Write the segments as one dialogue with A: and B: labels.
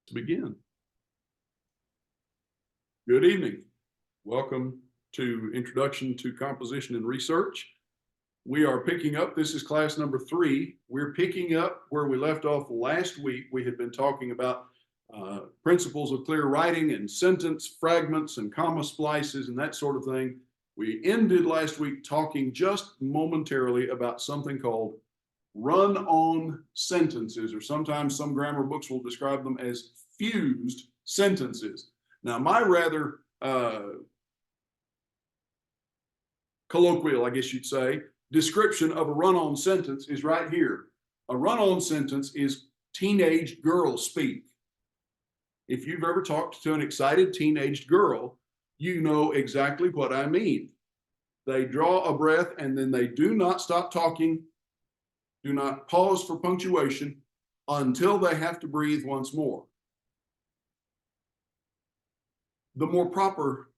A: To begin. Good evening. Welcome to Introduction to Composition and Research. We are picking up, this is class number 3. We're picking up where we left off last week. We had been talking about principles of clear writing and sentence fragments and comma splices and that sort of thing. We ended last week talking just momentarily about something called run-on sentences, or sometimes some grammar books will describe them as fused sentences. Now, my rather colloquial, I guess you'd say, description of a run-on sentence is right here. A run-on sentence is teenage girl speak. If you've ever talked to an excited teenage girl, you know exactly what I mean. They draw a breath and then they do not stop talking, do not pause for punctuation until they have to breathe once more. The more proper,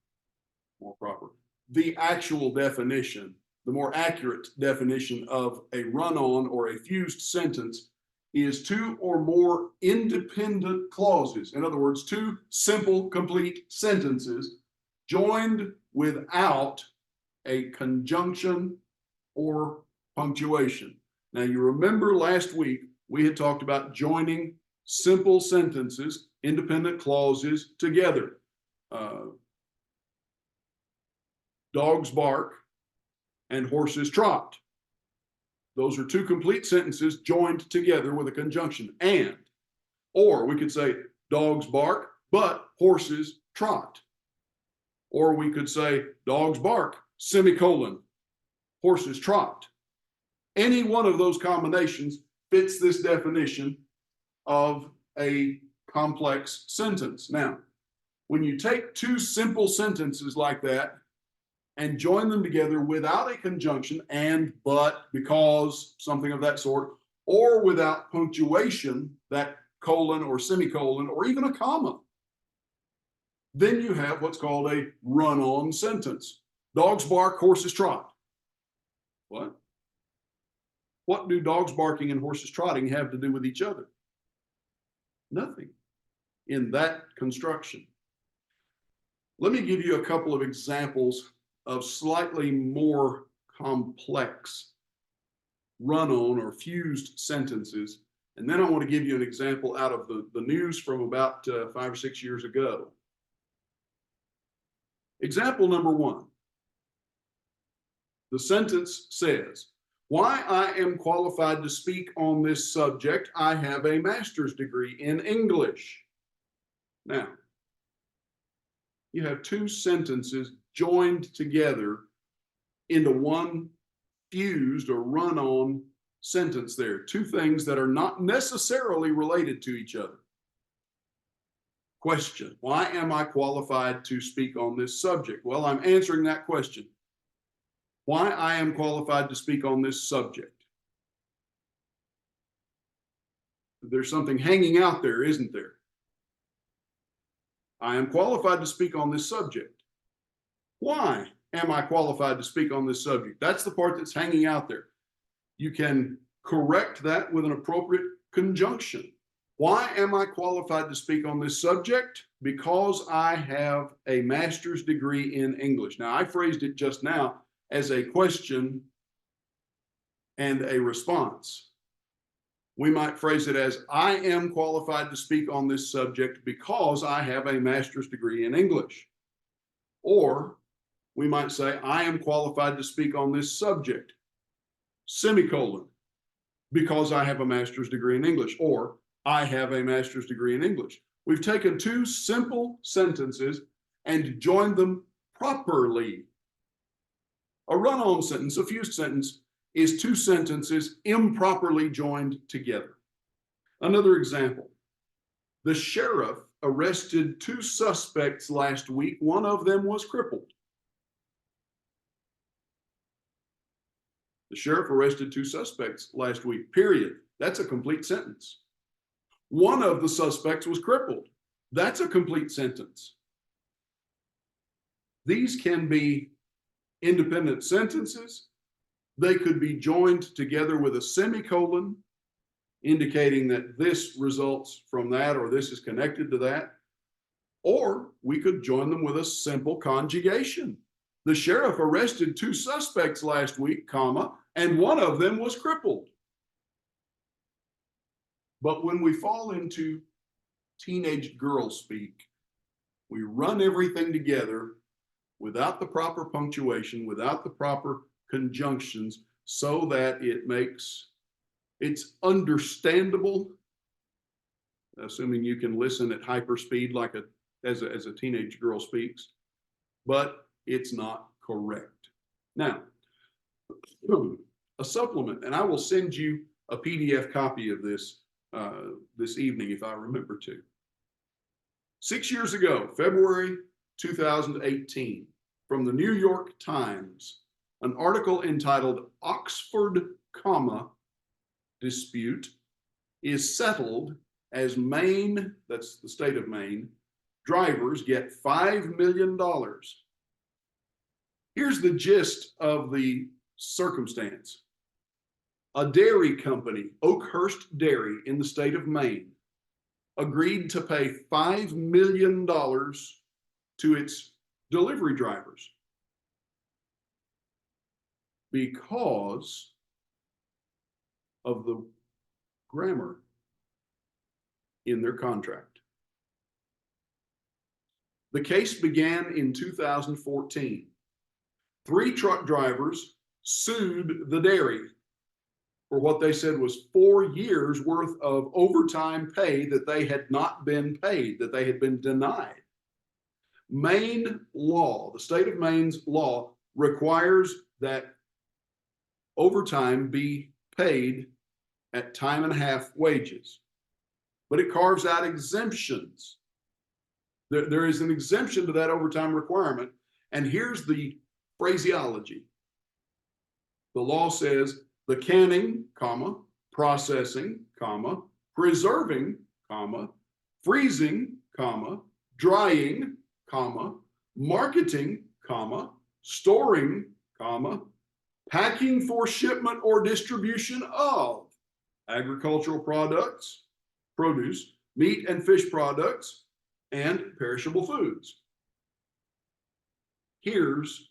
A: the actual definition, the more accurate definition of a run-on or a fused sentence is 2 or more independent clauses. In other words, 2 simple, complete sentences joined without a conjunction or punctuation. Now, you remember last week we had talked about joining simple sentences, independent clauses together. Dogs bark and horses trot. Those are 2 complete sentences joined together with a conjunction and, or we could say dogs bark, but horses trot. Or we could say dogs bark, semicolon, horses trot. Any one of those combinations fits this definition of a complex sentence. Now, when you take 2 simple sentences like that and join them together without a conjunction, and, but, because, something of that sort, or without punctuation, that colon or semicolon, or even a comma, then you have what's called a run-on sentence. Dogs bark, horses trot. What? What do dogs barking and horses trotting have to do with each other? Nothing in that construction. Let me give you a couple of examples of slightly more complex run-on or fused sentences. And then I want to give you an example out of the news from about 5 or 6 years ago. Example number 1. The sentence says, "Why I am qualified to speak on this subject, I have a master's degree in English." Now, you have 2 sentences joined together into one fused or run-on sentence there. 2 things that are not necessarily related to each other. Question: why am I qualified to speak on this subject? Well, I'm answering that question. Why I am qualified to speak on this subject. There's something hanging out there, isn't there? I am qualified to speak on this subject. Why am I qualified to speak on this subject? That's the part that's hanging out there. You can correct that with an appropriate conjunction. Why am I qualified to speak on this subject? Because I have a master's degree in English. Now, I phrased it just now as a question and a response. We might phrase it as, I am qualified to speak on this subject because I have a master's degree in English. Or we might say, I am qualified to speak on this subject, semicolon, because I have a master's degree in English, or I have a master's degree in English. We've taken 2 simple sentences and joined them properly. A run-on sentence, a fused sentence, is 2 sentences improperly joined together. Another example. The sheriff arrested 2 suspects last week. One of them was crippled. The sheriff arrested 2 suspects last week, period. That's a complete sentence. One of the suspects was crippled. That's a complete sentence. These can be independent sentences. They could be joined together with a semicolon indicating that this results from that or this is connected to that. Or we could join them with a simple conjugation. The sheriff arrested 2 suspects last week, comma, and one of them was crippled. But when we fall into teenage girl speak, we run everything together without the proper punctuation, without the proper conjunctions, so that it's understandable, assuming you can listen at hyperspeed like as a teenage girl speaks, but it's not correct. Now, a supplement, and I will send you a PDF copy of this this evening if I remember to. 6 years ago, February 2018, from the New York Times, an article entitled Oxford, comma, dispute is settled as Maine, that's the state of Maine, drivers get $5 million. Here's the gist of the circumstance. A dairy company, Oakhurst Dairy in the state of Maine, agreed to pay $5 million to its delivery drivers because of the grammar in their contract. The case began in 2014. 3 truck drivers sued the dairy for what they said was 4 years worth of overtime pay that they had not been paid, that they had been denied. Maine law, the state of Maine's law, requires that overtime be paid at time and a half wages, but it carves out exemptions. There is an exemption to that overtime requirement, and here's the phraseology. The law says the canning, comma, processing, comma, preserving, comma, freezing, comma, drying, comma, marketing, comma, storing, comma, packing for shipment or distribution of agricultural products, produce, meat and fish products, and perishable foods. Here's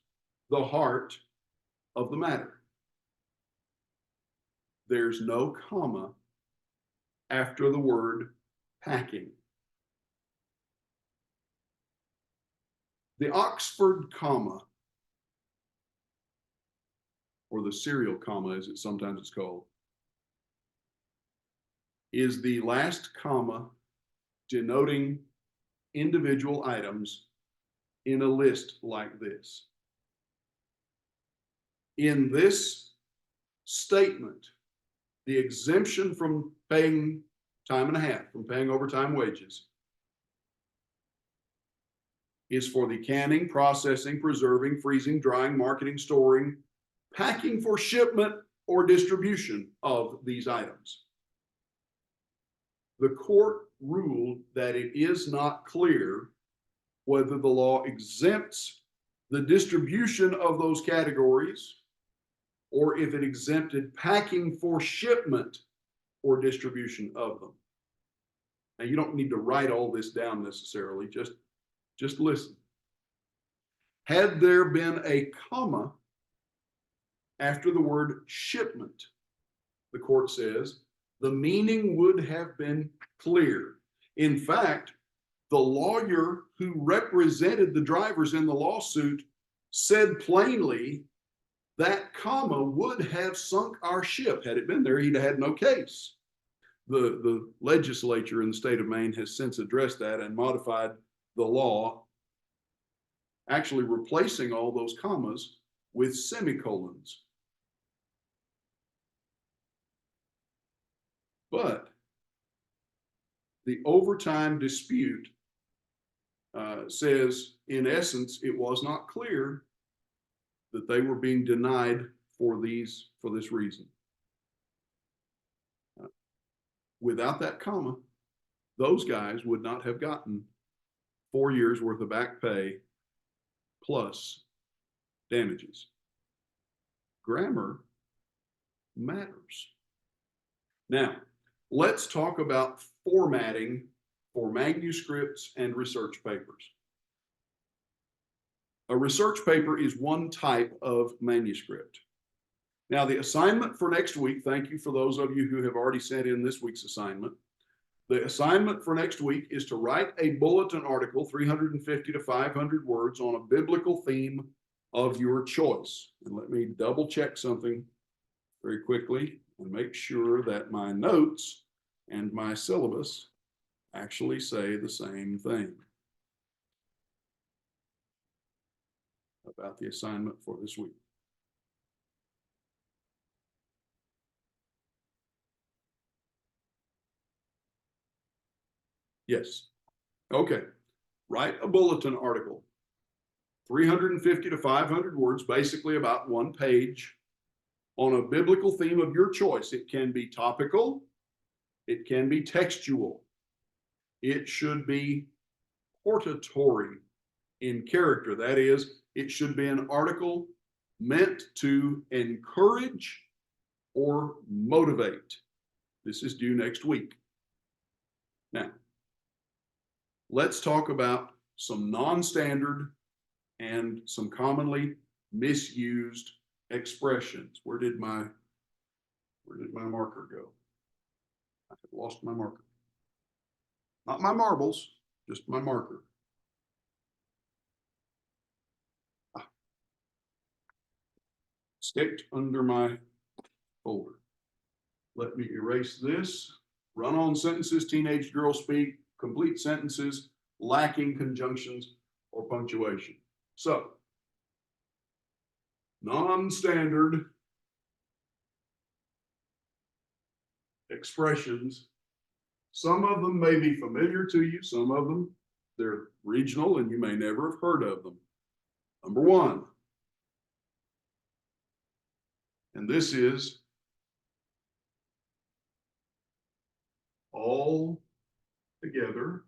A: the heart of the matter. There's no comma after the word packing. The Oxford comma, or the serial comma as it sometimes is called, is the last comma denoting individual items in a list like this. In this statement, the exemption from paying time and a half, from paying overtime wages, is for the canning, processing, preserving, freezing, drying, marketing, storing, packing for shipment or distribution of these items. The court ruled that it is not clear whether the law exempts the distribution of those categories or if it exempted packing for shipment or distribution of them. Now, you don't need to write all this down necessarily, just listen. Had there been a comma after the word shipment, the court says, the meaning would have been clear. In fact, the lawyer who represented the drivers in the lawsuit said plainly that comma would have sunk our ship. Had it been there, he'd have had no case. The legislature in the state of Maine has since addressed that and modified the law, actually replacing all those commas with semicolons. But the overtime dispute says, in essence, it was not clear that they were being denied for this reason. Without that comma, those guys would not have gotten 4 years worth of back pay plus damages. Grammar matters. Now, Let's talk about formatting for manuscripts and research papers. A research paper is one type of manuscript. Now, the assignment for next week, thank you for those of you who have already sent in this week's assignment. The assignment for next week is to write a bulletin article, 350 to 500 words, on a biblical theme of your choice. And let me double check something very quickly and make sure that my notes and my syllabus actually say the same thing about the assignment for this week. Yes. Okay. Write a bulletin article, 350 to 500 words, basically about 1 page, on a biblical theme of your choice. It can be topical, it can be textual, it should be hortatory in character. That is, it should be an article meant to encourage or motivate. This is due next week. Now, let's talk about some non-standard and some commonly misused expressions. Where did my marker go? I have lost my marker. Not my marbles, just my marker. Sticked under my folder. Let me erase this. Run-on sentences, teenage girl speak, complete sentences, lacking conjunctions or punctuation. So, non-standard expressions, some of them may be familiar to you, some of them, they're regional and you may never have heard of them. Number one, and this is all together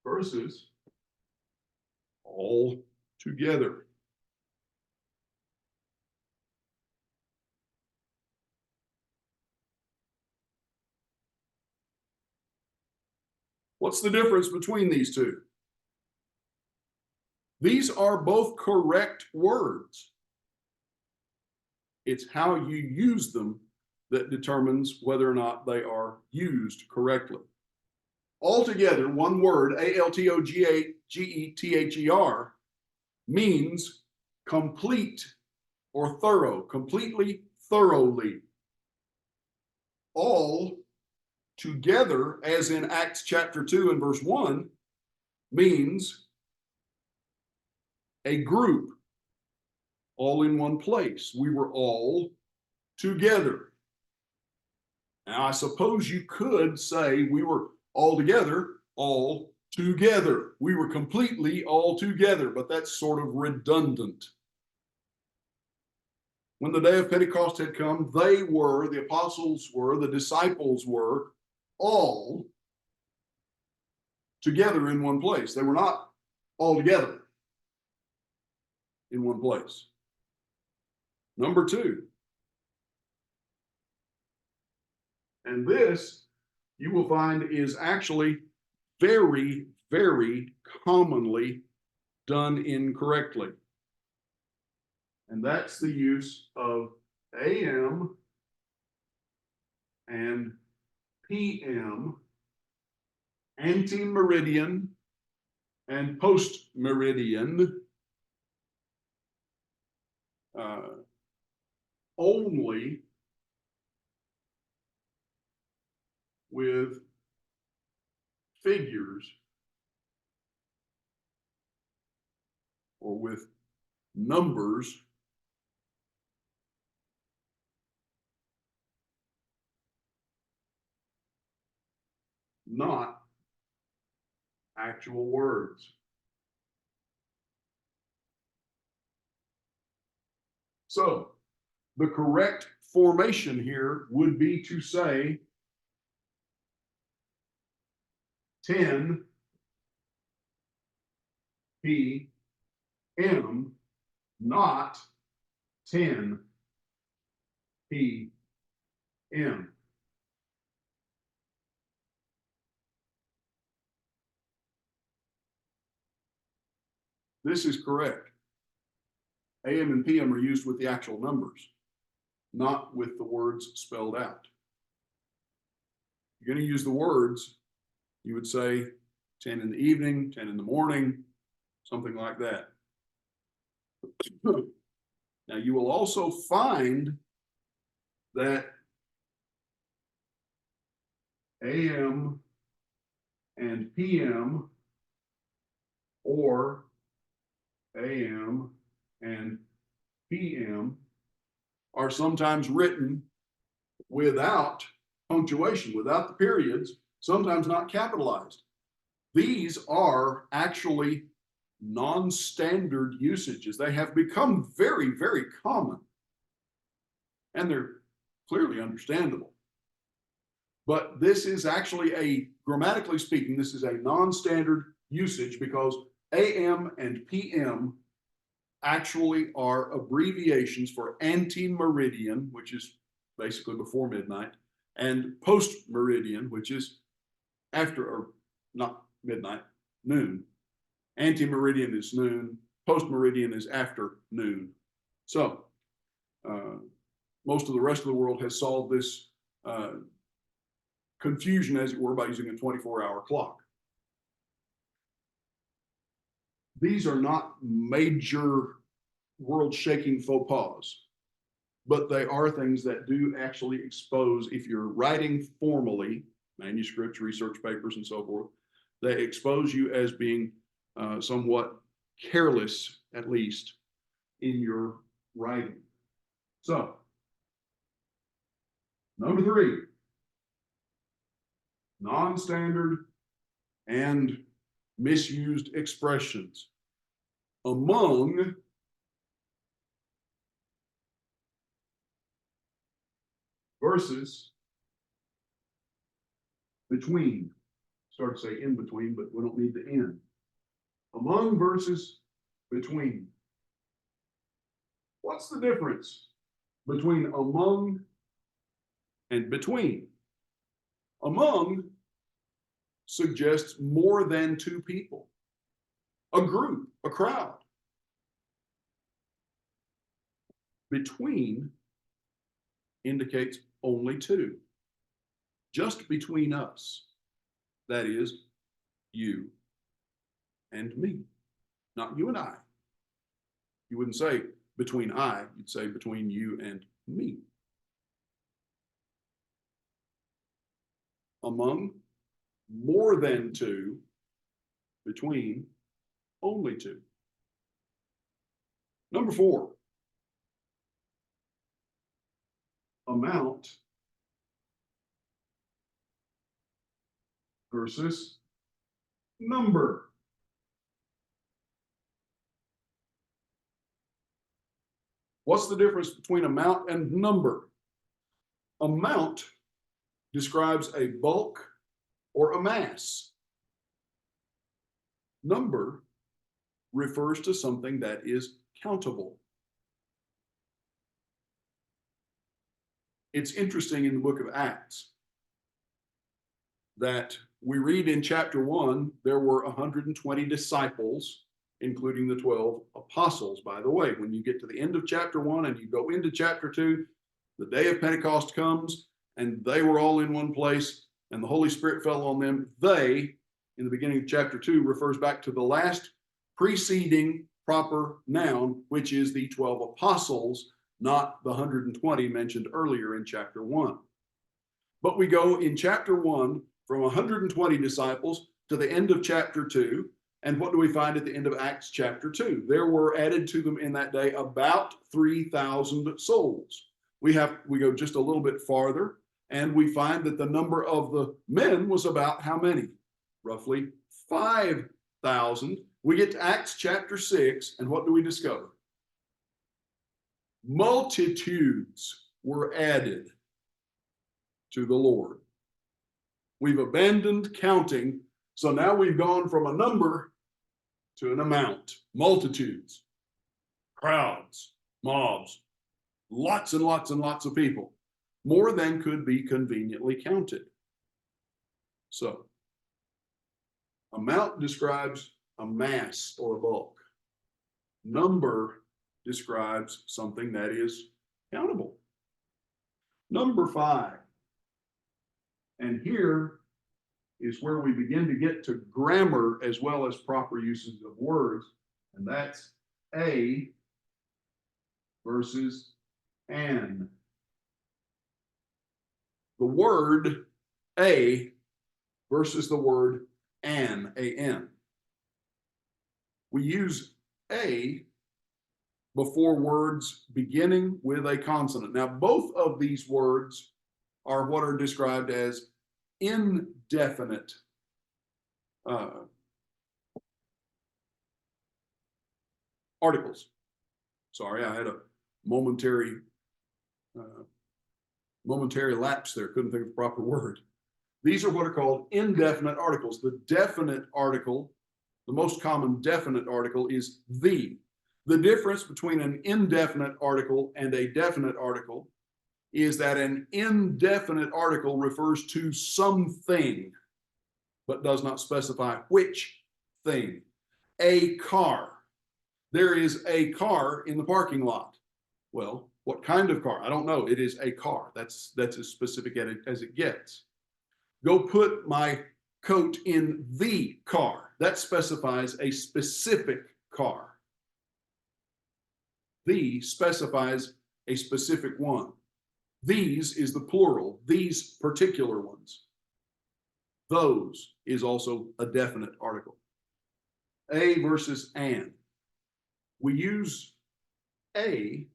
A: versus all together. What's the difference between these two? These are both correct words. It's how you use them that determines whether or not they are used correctly. Altogether, one word, ALTOGETHER, means complete or thorough, completely, thoroughly. All together, as in Acts chapter 2 and verse 1, means a group, all in one place. We were all together. Now, I suppose you could say we were all together. We were completely all together, but that's sort of redundant. When the day of Pentecost had come, they were, the apostles were, the disciples were all together in one place. They were not all together in one place. Number two, and this you will find is actually very, very commonly done incorrectly. And that's the use of AM and PM, ante-meridian and post-meridian, only with figures or with numbers not actual words. So the correct formation here would be to say 10 p.m. not 10 p.m. This is correct. AM and PM are used with the actual numbers, not with the words spelled out. You're going to use the words, you would say 10 in the evening, 10 in the morning, something like that. Now, you will also find that AM and PM or AM and PM are sometimes written without punctuation, without the periods, sometimes not capitalized. These are actually non-standard usages. They have become very, very common, and they're clearly understandable. But this is actually grammatically speaking, this is a non-standard usage because AM and PM actually are abbreviations for ante-meridian, which is basically before midnight, and post-meridian, which is after, or not midnight, noon. Ante-meridian is noon, post-meridian is after noon. So most of the rest of the world has solved this confusion, as it were, by using a 24-hour clock. These are not major world-shaking faux pas, but they are things that do actually expose, if you're writing formally, manuscripts, research papers, and so forth, they expose you as being somewhat careless, at least, in your writing. So, number 3, non-standard and misused expressions. Among versus between. Start to say in between, but we don't need the in. Among versus between. What's the difference between among and between? Among suggests more than 2 people, a group, a crowd. Between indicates only 2, just between us. That is, you and me, not you and I. You wouldn't say between I, you'd say between you and me. Among, more than 2, between, only 2. Number 4, amount versus number. What's the difference between amount and number? Amount describes a bulk or a mass. Number refers to something that is countable. It's interesting in the book of Acts that we read in chapter 1, there were 120 disciples, including the 12 apostles. By the way, when you get to the end of chapter 1 and you go into chapter 2, the day of Pentecost comes and they were all in one place and the Holy Spirit fell on them. They, in the beginning of chapter 2, refers back to the last preceding proper noun, which is the 12 apostles, not the 120 mentioned earlier in chapter 1. But we go in chapter 1 from 120 disciples to the end of chapter 2. And what do we find at the end of Acts chapter 2? There were added to them in that day about 3,000 souls. We go just a little bit farther, and we find that the number of the men was about how many? Roughly 5,000. We get to Acts chapter 6, and what do we discover? Multitudes were added to the Lord. We've abandoned counting, so now we've gone from a number to an amount, multitudes. crowds, mobs, lots and lots and lots of people, more than could be conveniently counted. So, amount describes a mass or bulk. Number describes something that is countable. Number 5, and here is where we begin to get to grammar as well as proper uses of words, and that's a versus an. The word a versus the word an, A-N. We use a before words beginning with a consonant. Now, both of these words are what are described as indefinite articles. Sorry, I had a momentary lapse there. Couldn't think of the proper word. These are what are called indefinite articles. The definite article, the most common definite article is the. The difference between an indefinite article and a definite article is that an indefinite article refers to something, but does not specify which thing. A car. There is a car in the parking lot. Well, what kind of car? I don't know. It is a car. That's as specific as it gets. Go put my coat in the car. That specifies a specific car. The specifies a specific one. These is the plural, these particular ones. Those is also a definite article. A versus an. We use a,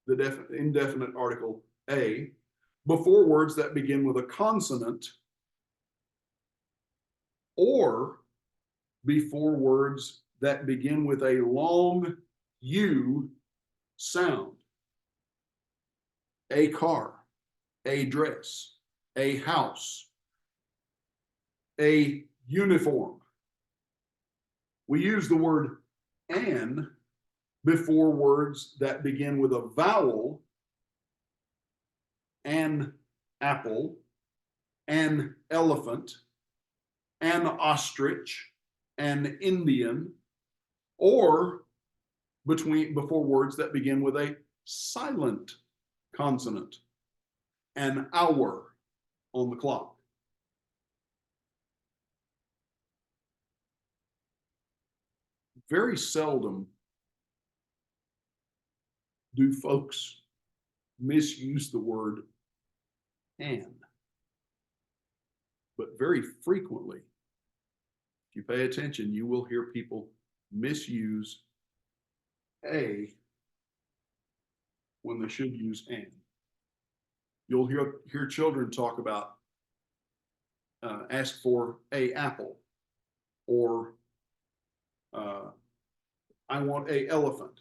A: the indefinite article a, before words that begin with a consonant or before words that begin with a long U sound. A car, a dress, a house, a uniform. We use the word an before words that begin with a vowel, an apple, an elephant, an ostrich, an Indian, or before words that begin with a silent consonant, an hour on the clock. Very seldom do folks misuse the word an, but very frequently, if you pay attention, you will hear people misuse a when they should use an. You'll hear children talk about ask for a apple, or I want a elephant,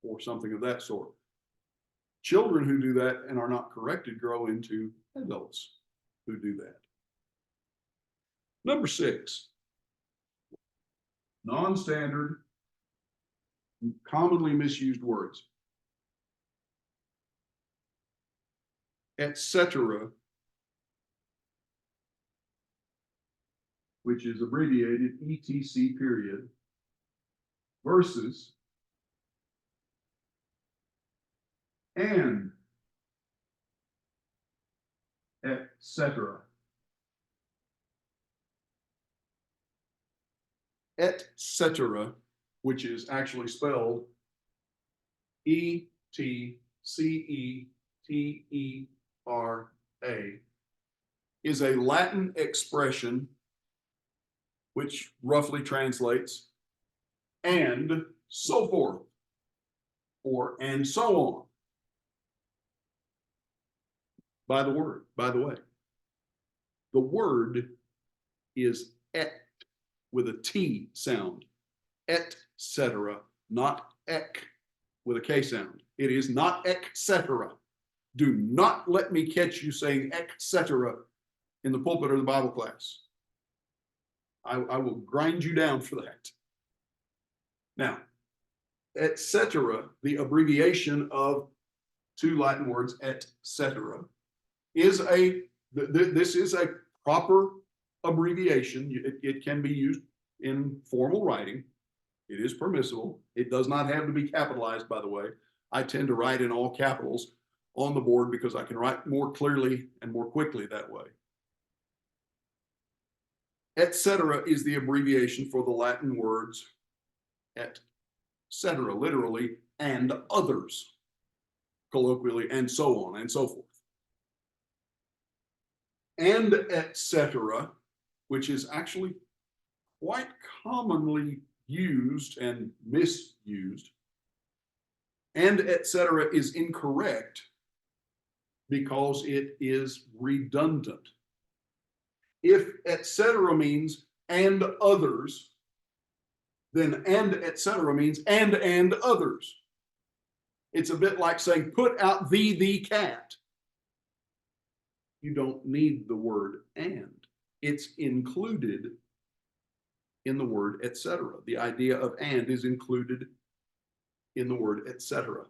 A: or something of that sort. Children who do that and are not corrected grow into adults who do that. Number 6, non-standard, commonly misused words. Etc., which is abbreviated ETC period, versus and etc. Etc., which is actually spelled ETCETERA, is a Latin expression which roughly translates and so forth, or and so on. By the way, the word is et with a T sound, etc., not ek with a K sound. It is not etc. Do not let me catch you saying etc. in the pulpit or the Bible class. I will grind you down for that. Now, etc., the abbreviation of two Latin words, et cetera, is this is a proper abbreviation. It can be used in formal writing. It is permissible. It does not have to be capitalized, by the way. I tend to write in all capitals on the board because I can write more clearly and more quickly that way. Et cetera is the abbreviation for the Latin words et cetera, literally, and others, colloquially, and so on and so forth. And et cetera, which is actually quite commonly used and misused, and et cetera is incorrect because it is redundant. If et cetera means and others, then and et cetera means and others. It's a bit like saying, put out the cat. You don't need the word and. It's included in the word et cetera. The idea of and is included in the word et cetera.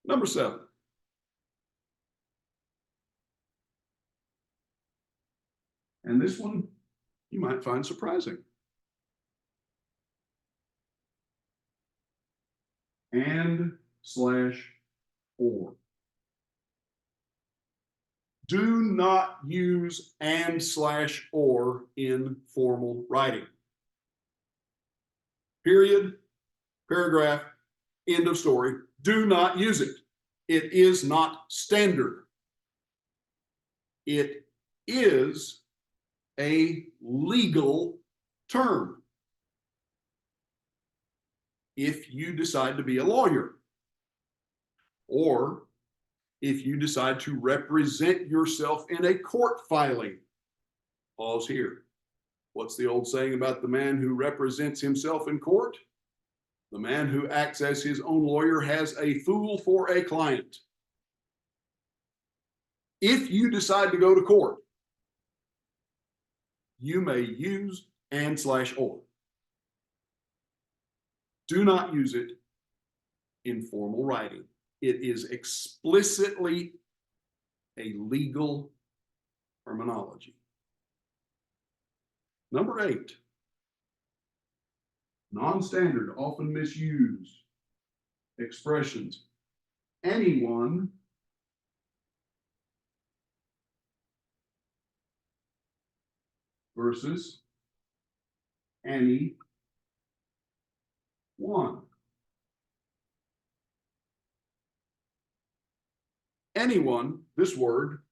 A: Number 7. And this one you might find surprising. And/or. Do not use and/or in formal writing. Period, paragraph, end of story. Do not use it. It is not standard. It is a legal term. If you decide to be a lawyer, or if you decide to represent yourself in a court filing. Pause here. What's the old saying about the man who represents himself in court? The man who acts as his own lawyer has a fool for a client. If you decide to go to court, you may use and/or. Do not use it in formal writing. It is explicitly a legal terminology. Number 8, non-standard, often misused expressions. Anyone versus any one. Anyone, this word,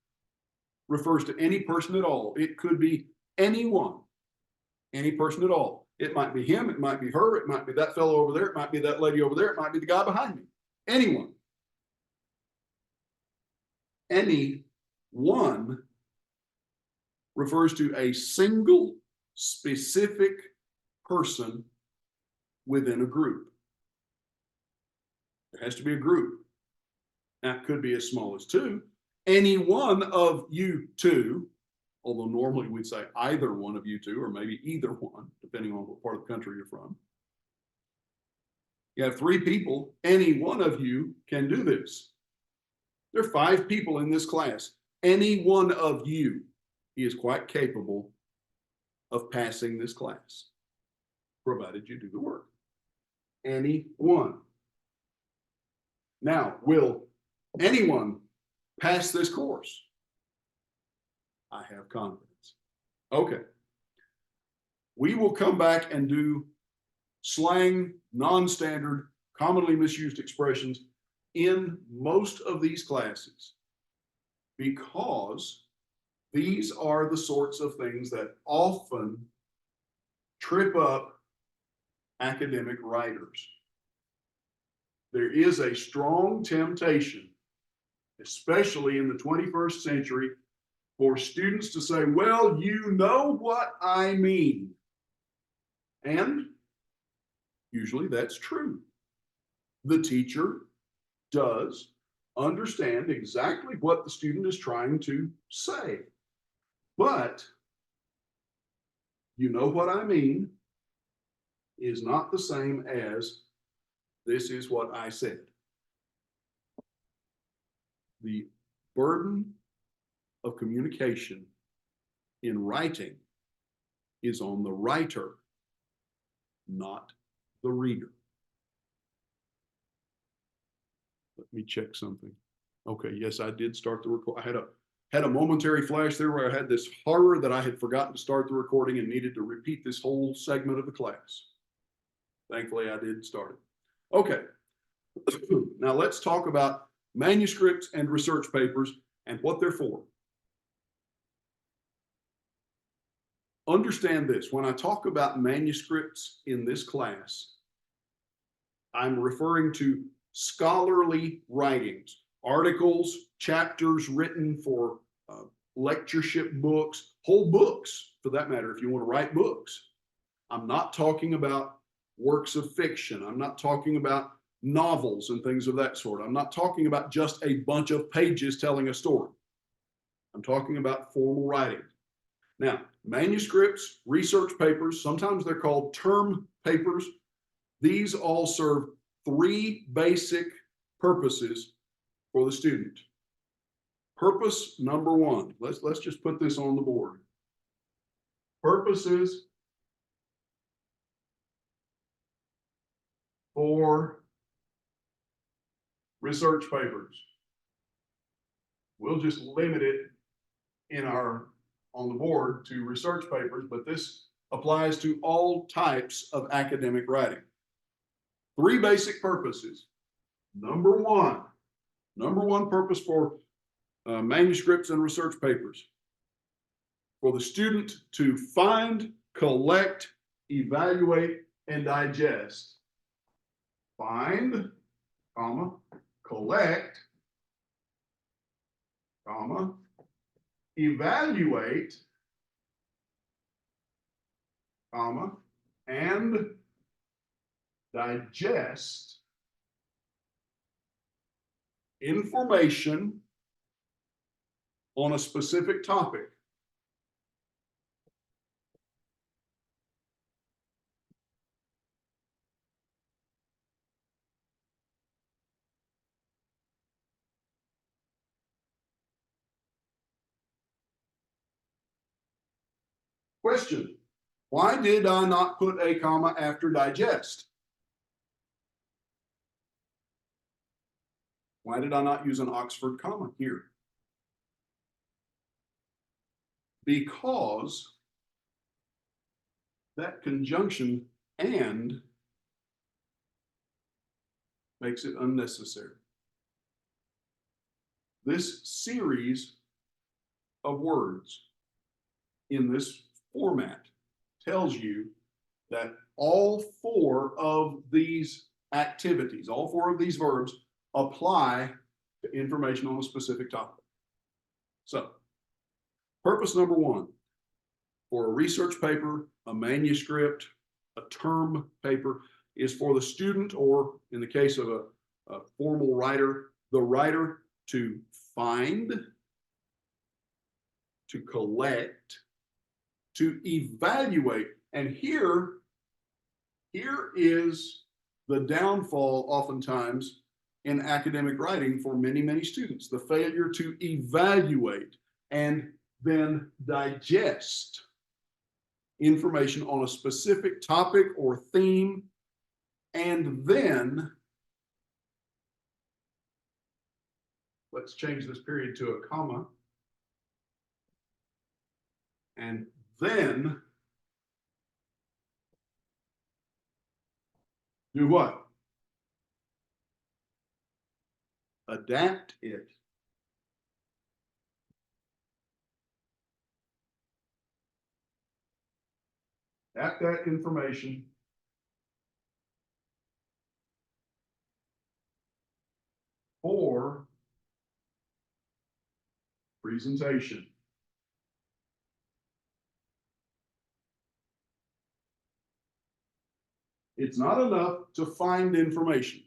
A: refers to any person at all. It could be anyone, any person at all. It might be him, it might be her, it might be that fellow over there, it might be that lady over there, it might be the guy behind me. Anyone. Any one refers to a single specific person within a group. There has to be a group. Now, it could be as small as 2. Any one of you 2, although normally we'd say either one of you 2, or maybe either one, depending on what part of the country you're from. You have 3 people, any one of you can do this. There are 5 people in this class. Any one of you is quite capable of passing this class, provided you do the work. Any one. Now, will anyone pass this course? I have confidence. Okay. We will come back and do slang, non-standard, commonly misused expressions in most of these classes, because these are the sorts of things that often trip up academic writers. There is a strong temptation, especially in the 21st century, for students to say, well, you know what I mean. And usually that's true. The teacher does understand exactly what the student is trying to say. But you know what I mean is not the same as this is what I said. The burden of communication in writing is on the writer, not the reader. Let me check something. Okay, yes, I did start the record. I had a momentary flash there where I had this horror that I had forgotten to start the recording and needed to repeat this whole segment of the class. Thankfully, I did start it. Okay, now let's talk about manuscripts and research papers and what they're for. Understand this, when I talk about manuscripts in this class, I'm referring to scholarly writings, articles, chapters written for lectureship books, whole books for that matter, if you want to write books. I'm not talking about works of fiction. I'm not talking about novels and things of that sort. I'm not talking about just a bunch of pages telling a story. I'm talking about formal writing. Now, manuscripts, research papers, sometimes they're called term papers. These all serve three basic purposes for the student. Purpose number one, let's just put this on the board. Purposes for research papers. We'll just limit it on the board to research papers, but this applies to all types of academic writing. Three basic purposes. Number one purpose for manuscripts and research papers. For the student to find, collect, evaluate, and digest. Find, comma, collect, comma, evaluate, comma, and digest information on a specific topic. Question, why did I not put a comma after digest? Why did I not use an Oxford comma here? Because that conjunction and makes it unnecessary. This series of words in this format tells you that all four of these activities, all four of these verbs apply to information on a specific topic. So, purpose number one, for a research paper, a manuscript, a term paper, is for the student, or in the case of a formal writer, the writer to find, to collect, to evaluate. And here is the downfall oftentimes in academic writing for many, many students, the failure to evaluate and then digest information on a specific topic or theme, and then, let's change this period to a comma, and then do what? Adapt it. Adapt that information for presentation. It's not enough to find information.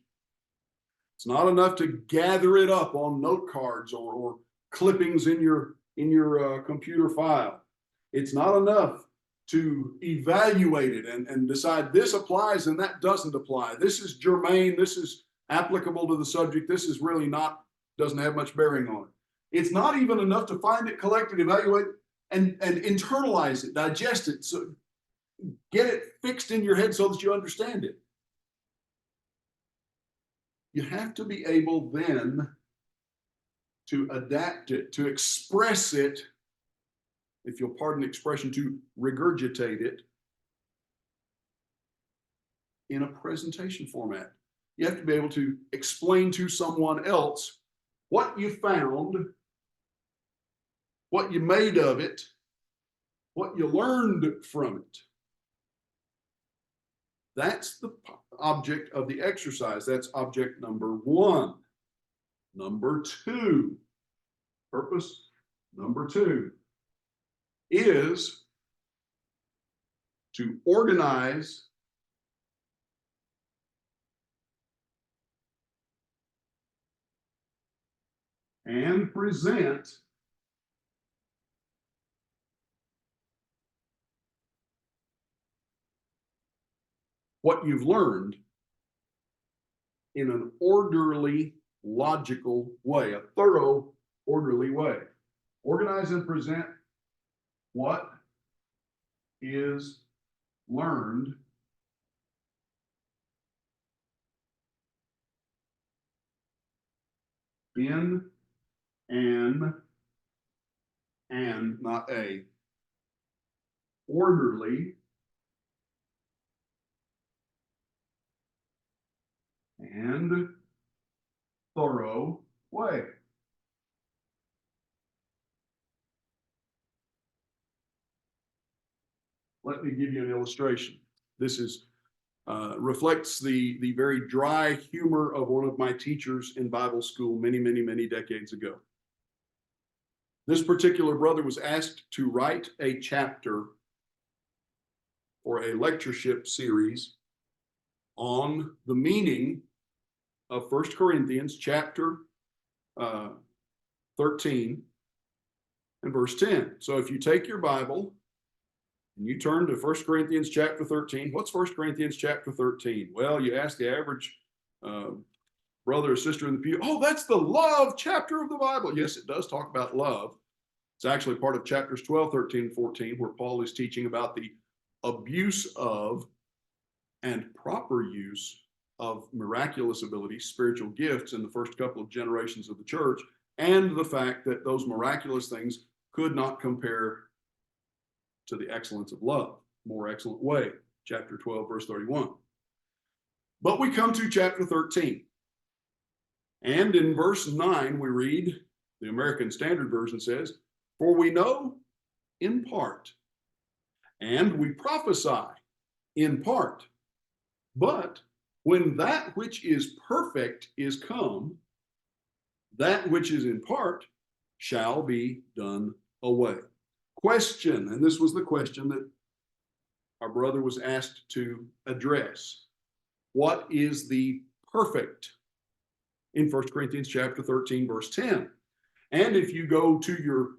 A: It's not enough to gather it up on note cards or clippings in your computer file. It's not enough to evaluate it and decide this applies and that doesn't apply. This is germane, this is applicable to the subject, this is really not, doesn't have much bearing on it. It's not even enough to find it, collect it, evaluate it, and internalize it, digest it, so get it fixed in your head so that you understand it. You have to be able then to adapt it, to express it, if you'll pardon the expression, to regurgitate it in a presentation format. You have to be able to explain to someone else what you found, what you made of it, what you learned from it. That's the object of the exercise. That's object number one. Number two, purpose number two is to organize and present what you've learned in an orderly, logical way, a thorough, orderly way. Organize and present what is learned in an not a orderly and thorough way. Let me give you an illustration. This is reflects the very dry humor of one of my teachers in Bible school many decades ago. This particular brother was asked to write a chapter for a lectureship series on the meaning of 1 Corinthians chapter 13 and verse 10. So if you take your Bible and you turn to 1 Corinthians chapter 13, what's 1 Corinthians chapter 13? Well, you ask the average brother or sister in the pew, oh, that's the love chapter of the Bible. Yes, it does talk about love. It's actually part of chapters 12, 13, and 14, where Paul is teaching about the abuse of and proper use of miraculous abilities, spiritual gifts in the first couple of generations of the church, and the fact that those miraculous things could not compare to the excellence of love, more excellent way, chapter 12, verse 31. But we come to chapter 13. And in verse 9, we read, the American Standard Version says, for we know in part, and we prophesy in part. But when that which is perfect is come, that which is in part shall be done away. Question, and this was the question that our brother was asked to address. What is the perfect? In 1 Corinthians chapter 13, verse 10. And if you go to your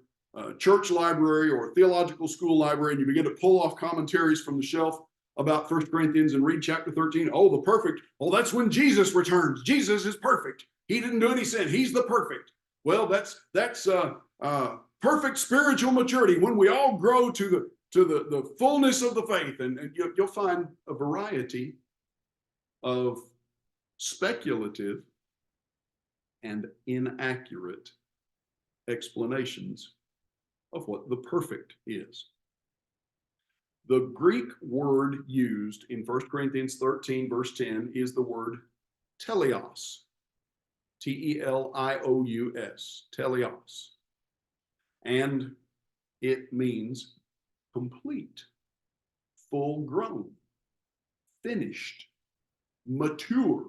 A: church library or theological school library and you begin to pull off commentaries from the shelf about 1 Corinthians and read chapter 13, oh, the perfect, oh, that's when Jesus returns. Jesus is perfect. He didn't do any sin. He's the perfect. Well, that's perfect spiritual maturity when we all grow to the fullness of the faith. And you'll find a variety of speculative and inaccurate explanations of what the perfect is. The Greek word used in 1 Corinthians 13, verse 10 is the word teleos. T-E-L-I-O-U-S, teleos. And it means complete, full grown, finished, mature.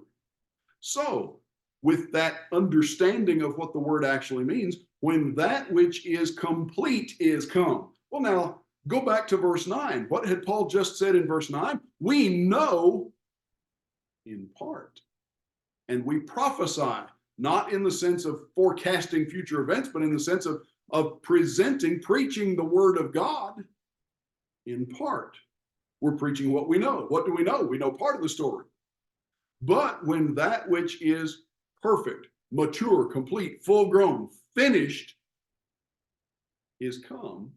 A: So, with that understanding of what the word actually means, when that which is complete is come. Well, now, go back to verse 9. What had Paul just said in verse 9? We know in part. And we prophesy, not in the sense of forecasting future events, but in the sense of presenting, preaching the word of God. in part. We're preaching what we know. What do we know? We know part of the story. But when that which is perfect, mature, complete, full grown, finished is come,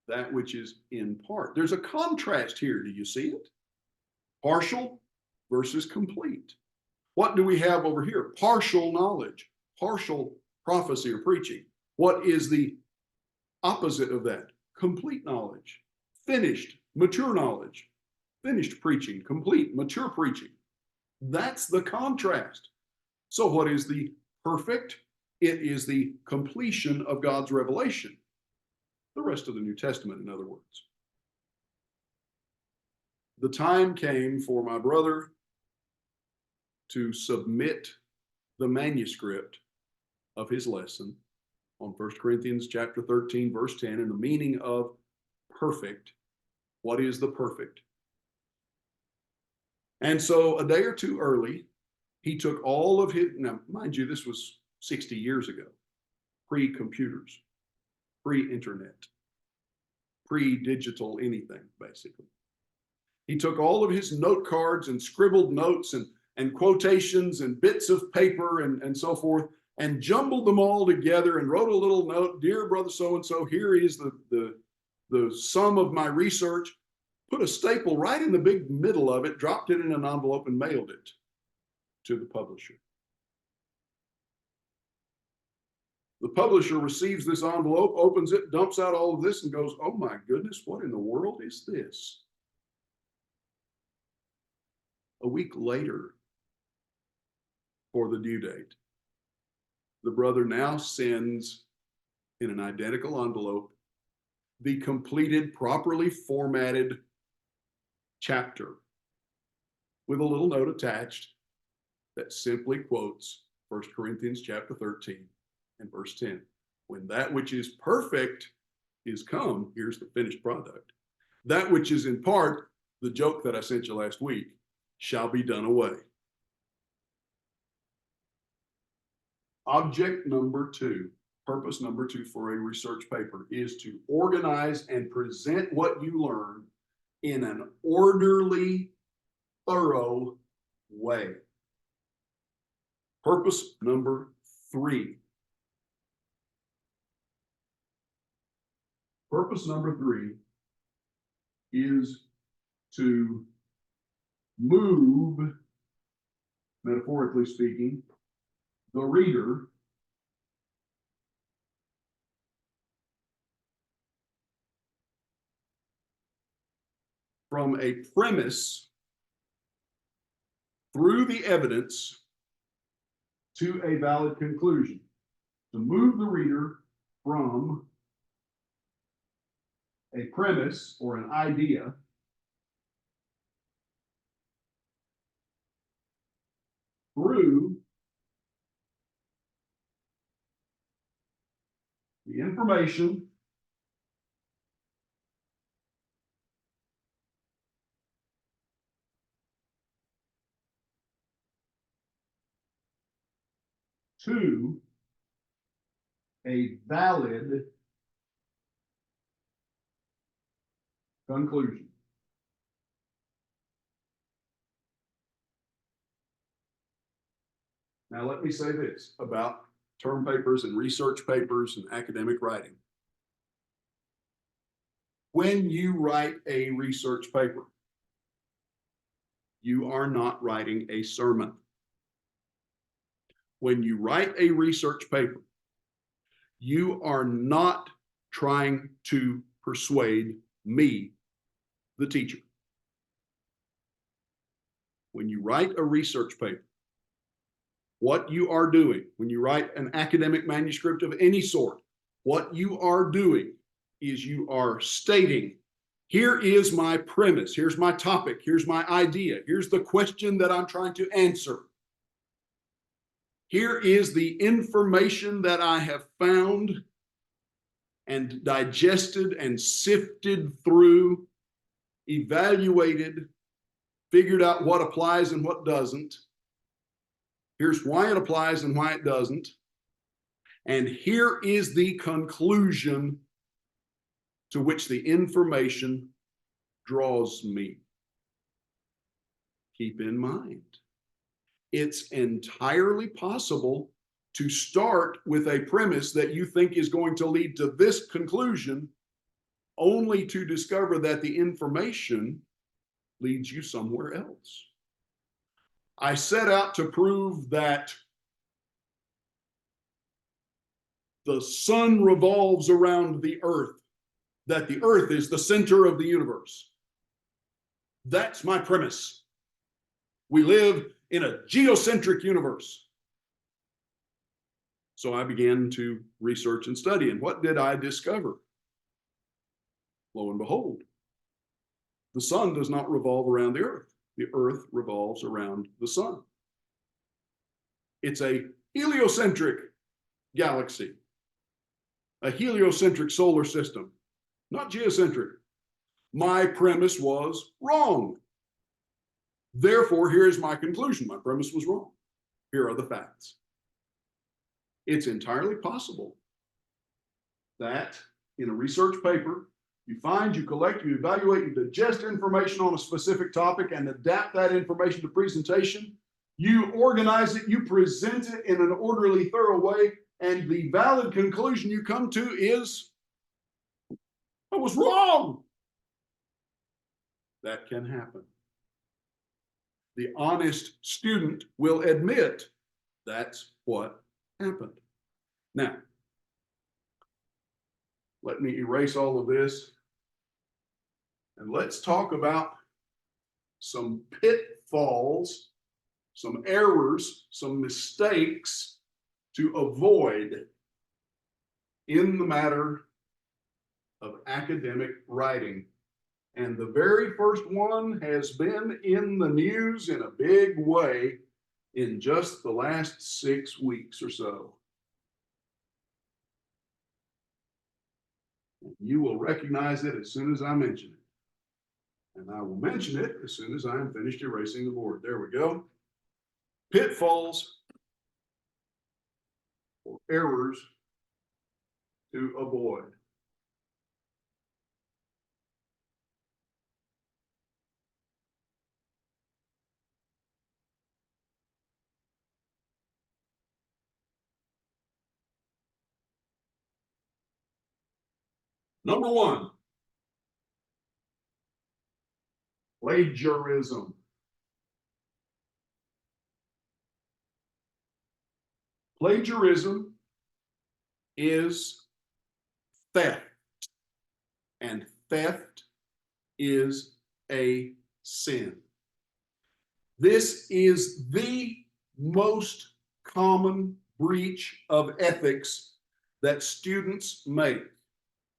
A: that which is in part. There's a contrast here. Do you see it? Partial versus complete. What do we have over here? Partial knowledge, partial prophecy or preaching. What is the opposite of that? Complete knowledge, finished, mature knowledge, finished preaching, complete, mature preaching. That's the contrast. So what is the perfect? It is the completion of God's revelation. The rest of the New Testament, in other words. The time came for my brother to submit the manuscript of his lesson on 1 Corinthians chapter 13, verse 10, and the meaning of perfect. What is the perfect? And so a day or two early, he took all of his, now mind you, this was 60 years ago, pre-computers, pre-internet, pre-digital anything, basically. He took all of his note cards and scribbled notes and quotations and bits of paper and so forth, and jumbled them all together and wrote a little note, dear brother so-and-so, here is the sum of my research, put a staple right in the big middle of it, dropped it in an envelope and mailed it to the publisher. The publisher receives this envelope, opens it, dumps out all of this and goes, oh my goodness, what in the world is this? A week later, for the due date, the brother now sends in an identical envelope the completed, properly formatted chapter with a little note attached that simply quotes 1 Corinthians chapter 13 and verse 10. When that which is perfect is come, here's the finished product. That which is in part, the joke that I sent you last week, shall be done away. Object number two, purpose number two for a research paper is to organize and present what you learn in an orderly, thorough way. Purpose number three. Purpose number three is to move, metaphorically speaking, the reader from a premise through the evidence to a valid conclusion. To move the reader from a premise or an idea through the information to a valid conclusion. Now, let me say this about term papers and research papers and academic writing. When you write a research paper, you are not writing a sermon. When you write a research paper, you are not trying to persuade me, the teacher. When you write a research paper, what you are doing, when you write an academic manuscript of any sort, what you are doing is you are stating, here is my premise, here's my topic, here's my idea, here's the question that I'm trying to answer. Here is the information that I have found and digested and sifted through, evaluated, figured out what applies and what doesn't. Here's why it applies and why it doesn't. And here is the conclusion to which the information draws me. Keep in mind, it's entirely possible to start with a premise that you think is going to lead to this conclusion, only to discover that the information leads you somewhere else. I set out to prove that the sun revolves around the earth, that the earth is the center of the universe. That's my premise. We live in a geocentric universe. So I began to research and study. And what did I discover? Lo and behold, the sun does not revolve around the earth. The earth revolves around the sun. It's a heliocentric galaxy, a heliocentric solar system, not geocentric. My premise was wrong. Therefore, here's my conclusion. My premise was wrong. Here are the facts. It's entirely possible that in a research paper, you find, you collect, you evaluate, you digest information on a specific topic and adapt that information to presentation. You organize it, you present it in an orderly, thorough way, and the valid conclusion you come to is, I was wrong. That can happen. The honest student will admit that's what happened. Now, let me erase all of this and let's talk about some pitfalls, some errors, some mistakes to avoid in the matter of academic writing. And the very first one has been in the news in a big way in just the last 6 weeks or so. You will recognize it as soon as I mention it. And I will mention it as soon as I am finished erasing the board. There we go. Pitfalls or errors to avoid. Number one, plagiarism. Plagiarism is theft, and theft is a sin. This is the most common breach of ethics that students make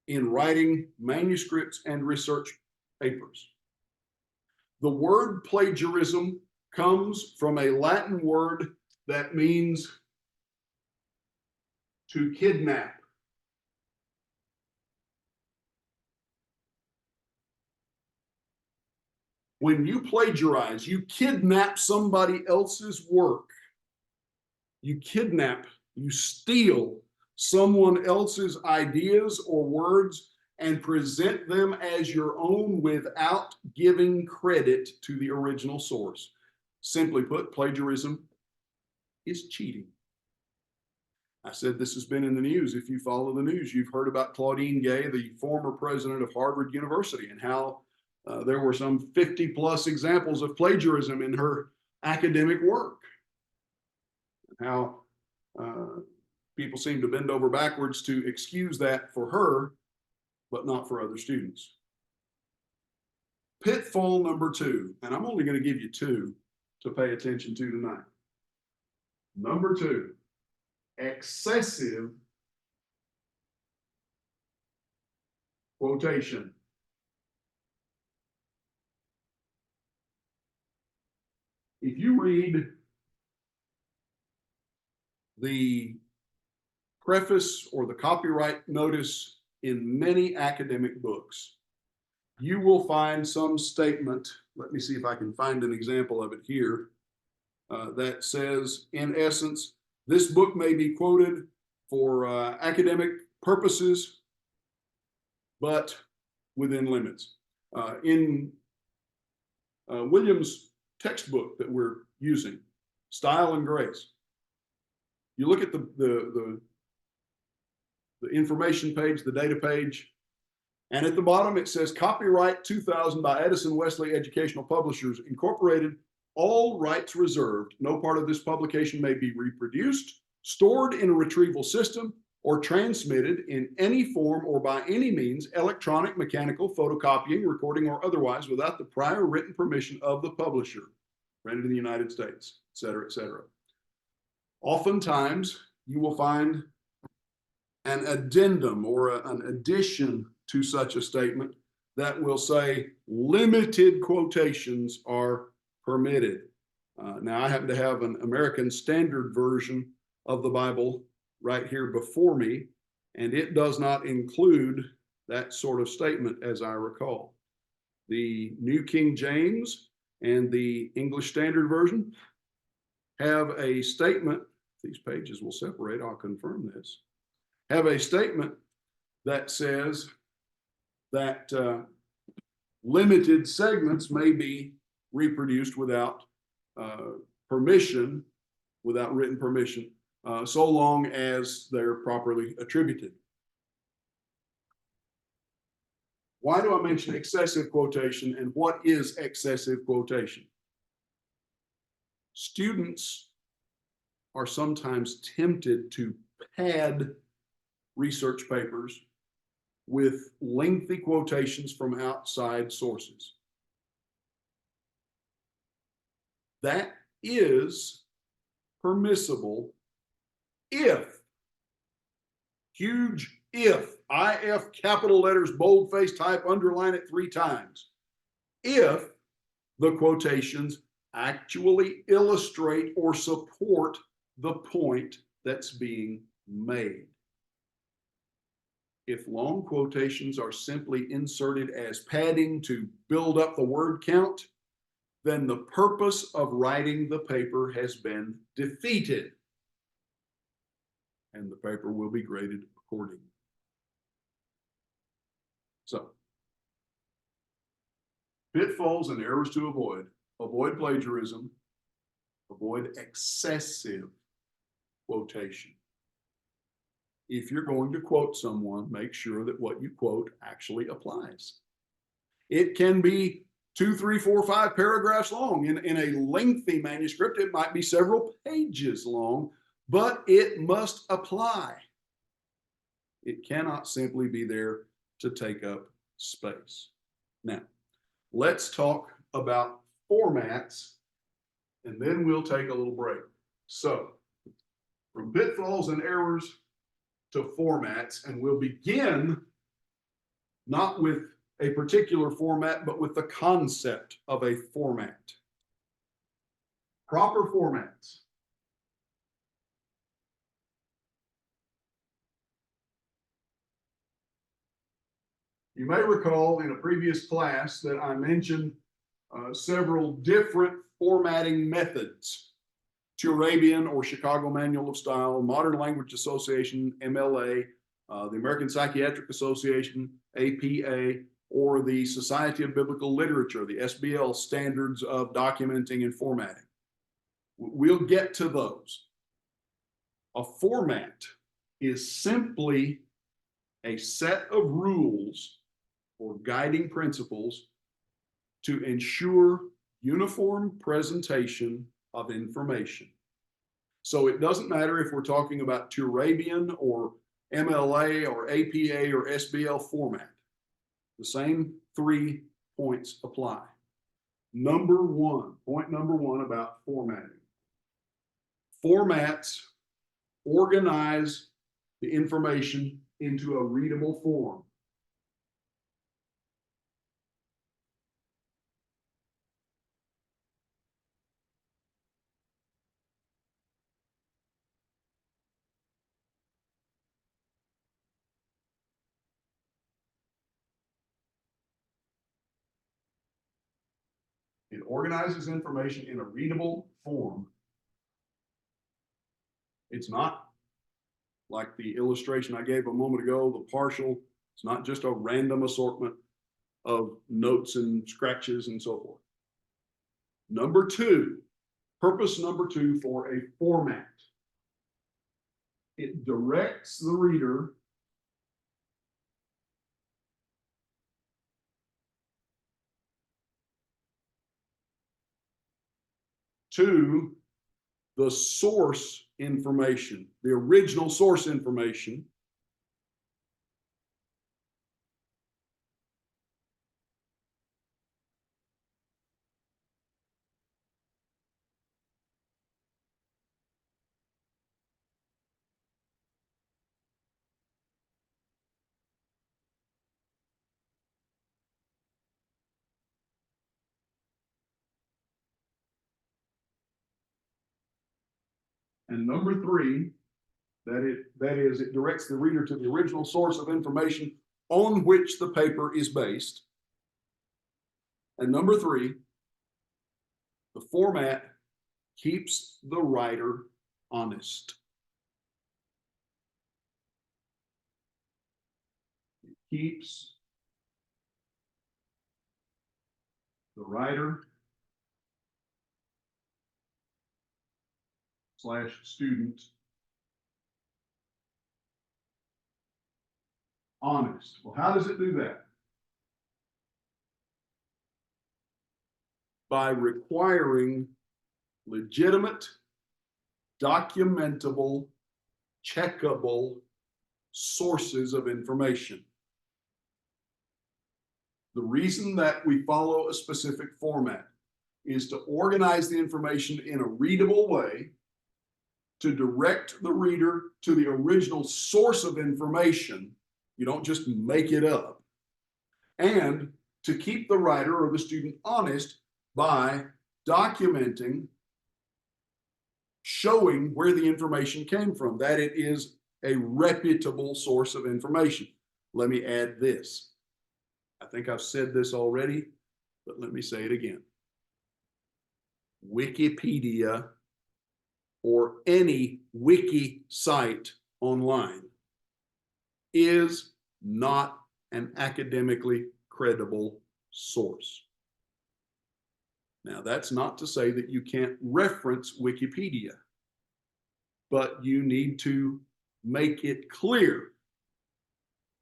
A: in writing manuscripts and research papers. The word plagiarism comes from a Latin word that means to kidnap. When you plagiarize, you kidnap somebody else's work. You kidnap, you steal someone else's ideas or words and present them as your own without giving credit to the original source. Simply put, plagiarism is cheating. I said this has been in the news. If you follow the news, you've heard about Claudine Gay, the former president of Harvard University, and how there were some 50+ examples of plagiarism in her academic work. And how people seem to bend over backwards to excuse that for her, but not for other students. Pitfall number two, and I'm only going to give you two to pay attention to tonight. Number two, excessive quotation. If you read the preface or the copyright notice in many academic books, you will find some statement, let me see if I can find an example of it here, that says, in essence, this book may be quoted for academic purposes but within limits. In Williams' textbook that we're using, Style and Grace, you look at the information page, the data page, and at the bottom it says copyright 2000 by Edison Wesley Educational Publishers Incorporated, all rights reserved. No part of this publication may be reproduced, stored in a retrieval system, or transmitted in any form or by any means, electronic, mechanical, photocopying, recording, or otherwise, without the prior written permission of the publisher, granted in the United States, et cetera, et cetera. Oftentimes, you will find an addendum or an addition to such a statement that will say limited quotations are permitted. Now, I happen to have an American Standard Version of the Bible right here before me, and it does not include that sort of statement, as I recall. The New King James and the English Standard Version have a statement, these pages will separate, I'll confirm this, have a statement that says that limited segments may be reproduced without permission, without written permission, so long as they're properly attributed. Why do I mention excessive quotation, and what is excessive quotation? Students are sometimes tempted to pad research papers with lengthy quotations from outside sources. That is permissible if, huge if, IF capital letters, boldface type, underline it 3 times, if the quotations actually illustrate or support the point that's being made. If long quotations are simply inserted as padding to build up the word count, then the purpose of writing the paper has been defeated, and the paper will be graded accordingly. So, pitfalls and errors to avoid. Avoid plagiarism. Avoid excessive quotation. If you're going to quote someone, make sure that what you quote actually applies. It can be 2, 3, 4, 5 paragraphs long. In a lengthy manuscript, it might be several pages long, but it must apply. It cannot simply be there to take up space. Now, let's talk about formats, and then we'll take a little break. So, from pitfalls and errors to formats, and we'll begin not with a particular format, but with the concept of a format. Proper formats. You may recall in a previous class that I mentioned several different formatting methods: Turabian or Chicago Manual of Style, Modern Language Association, MLA, the American Psychiatric Association, APA, or the Society of Biblical Literature, the SBL standards of documenting and formatting. We'll get to those. A format is simply a set of rules or guiding principles to ensure uniform presentation of information. So it doesn't matter if we're talking about Turabian or MLA or APA or SBL format. The same 3 points apply. Point number one about formatting. Formats organize the information into a readable form. It organizes information in a readable form. It's not like the illustration I gave a moment ago, the partial It's not just a random assortment of notes and scratches and so forth. Number two, purpose number two for a format. It directs the reader to the source information, the original source information, and number three, that is, it directs the reader to the original source of information on which the paper is based. And number three, the format keeps the writer honest. It keeps the writer / student honest. Well, how does it do that? By requiring legitimate, documentable, checkable sources of information. The reason that we follow a specific format is to organize the information in a readable way, to direct the reader to the original source of information. You don't just make it up. And to keep the writer or the student honest by documenting, showing where the information came from, that it is a reputable source of information. Let me add this. I think I've said this already, but let me say it again. Wikipedia or any wiki site online is not an academically credible source. Now, that's not to say that you can't reference Wikipedia, but you need to make it clear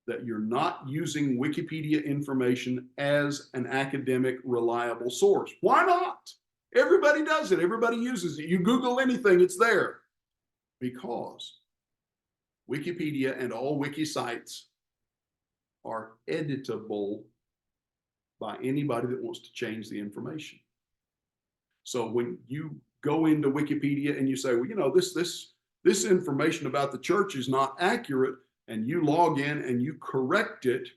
A: that you're not using Wikipedia information as an academic reliable source. Why not? Everybody does it. Everybody uses it. You Google anything, it's there. Because Wikipedia and all wiki sites are editable by anybody that wants to change the information. So when you go into Wikipedia and you say, well, you know, this information about the church is not accurate, and you log in and you correct it,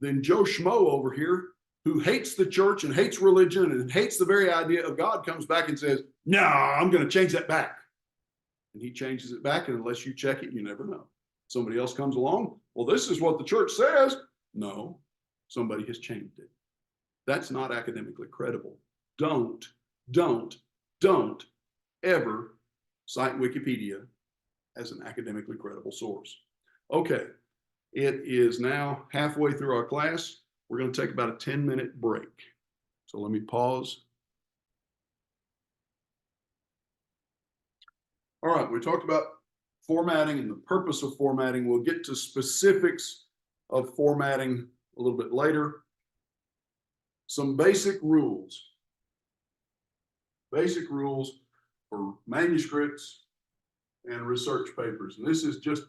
A: then Joe Schmo over here, who hates the church and hates religion and hates the very idea of God, comes back and says, no, I'm going to change that back. And he changes it back, and unless you check it, you never know. Somebody else comes along, well, this is what the church says. No, somebody has changed it. That's not academically credible. Don't ever cite Wikipedia as an academically credible source. Okay, it is now halfway through our class. We're going to take about a 10-minute break. So let me pause. All right, we talked about formatting and the purpose of formatting. We'll get to specifics of formatting a little bit later. Some basic rules. Basic rules for manuscripts and research papers. And this is just,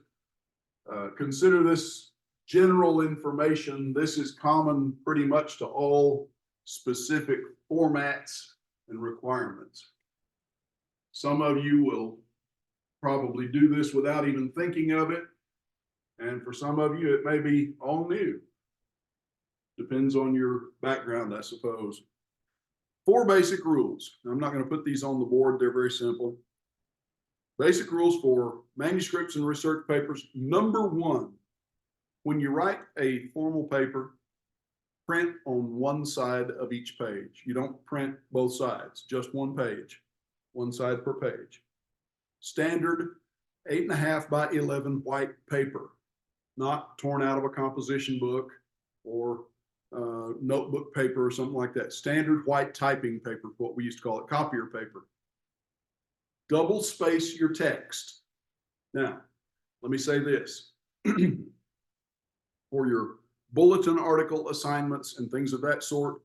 A: consider this general information. This is common pretty much to all specific formats and requirements. Some of you will probably do this without even thinking of it. And for some of you, it may be all new. Depends on your background, I suppose. 4 basic rules. I'm not going to put these on the board. They're very simple. Basic rules for manuscripts and research papers. Number 1, when you write a formal paper, print on one side of each page. You don't print both sides, just one page, one side per page. Standard 8.5 by 11 white paper. not torn out of a composition book or notebook paper or something like that. Standard white typing paper, what we used to call it, copier paper. Double space your text. Now, let me say this. For your bulletin article assignments and things of that sort,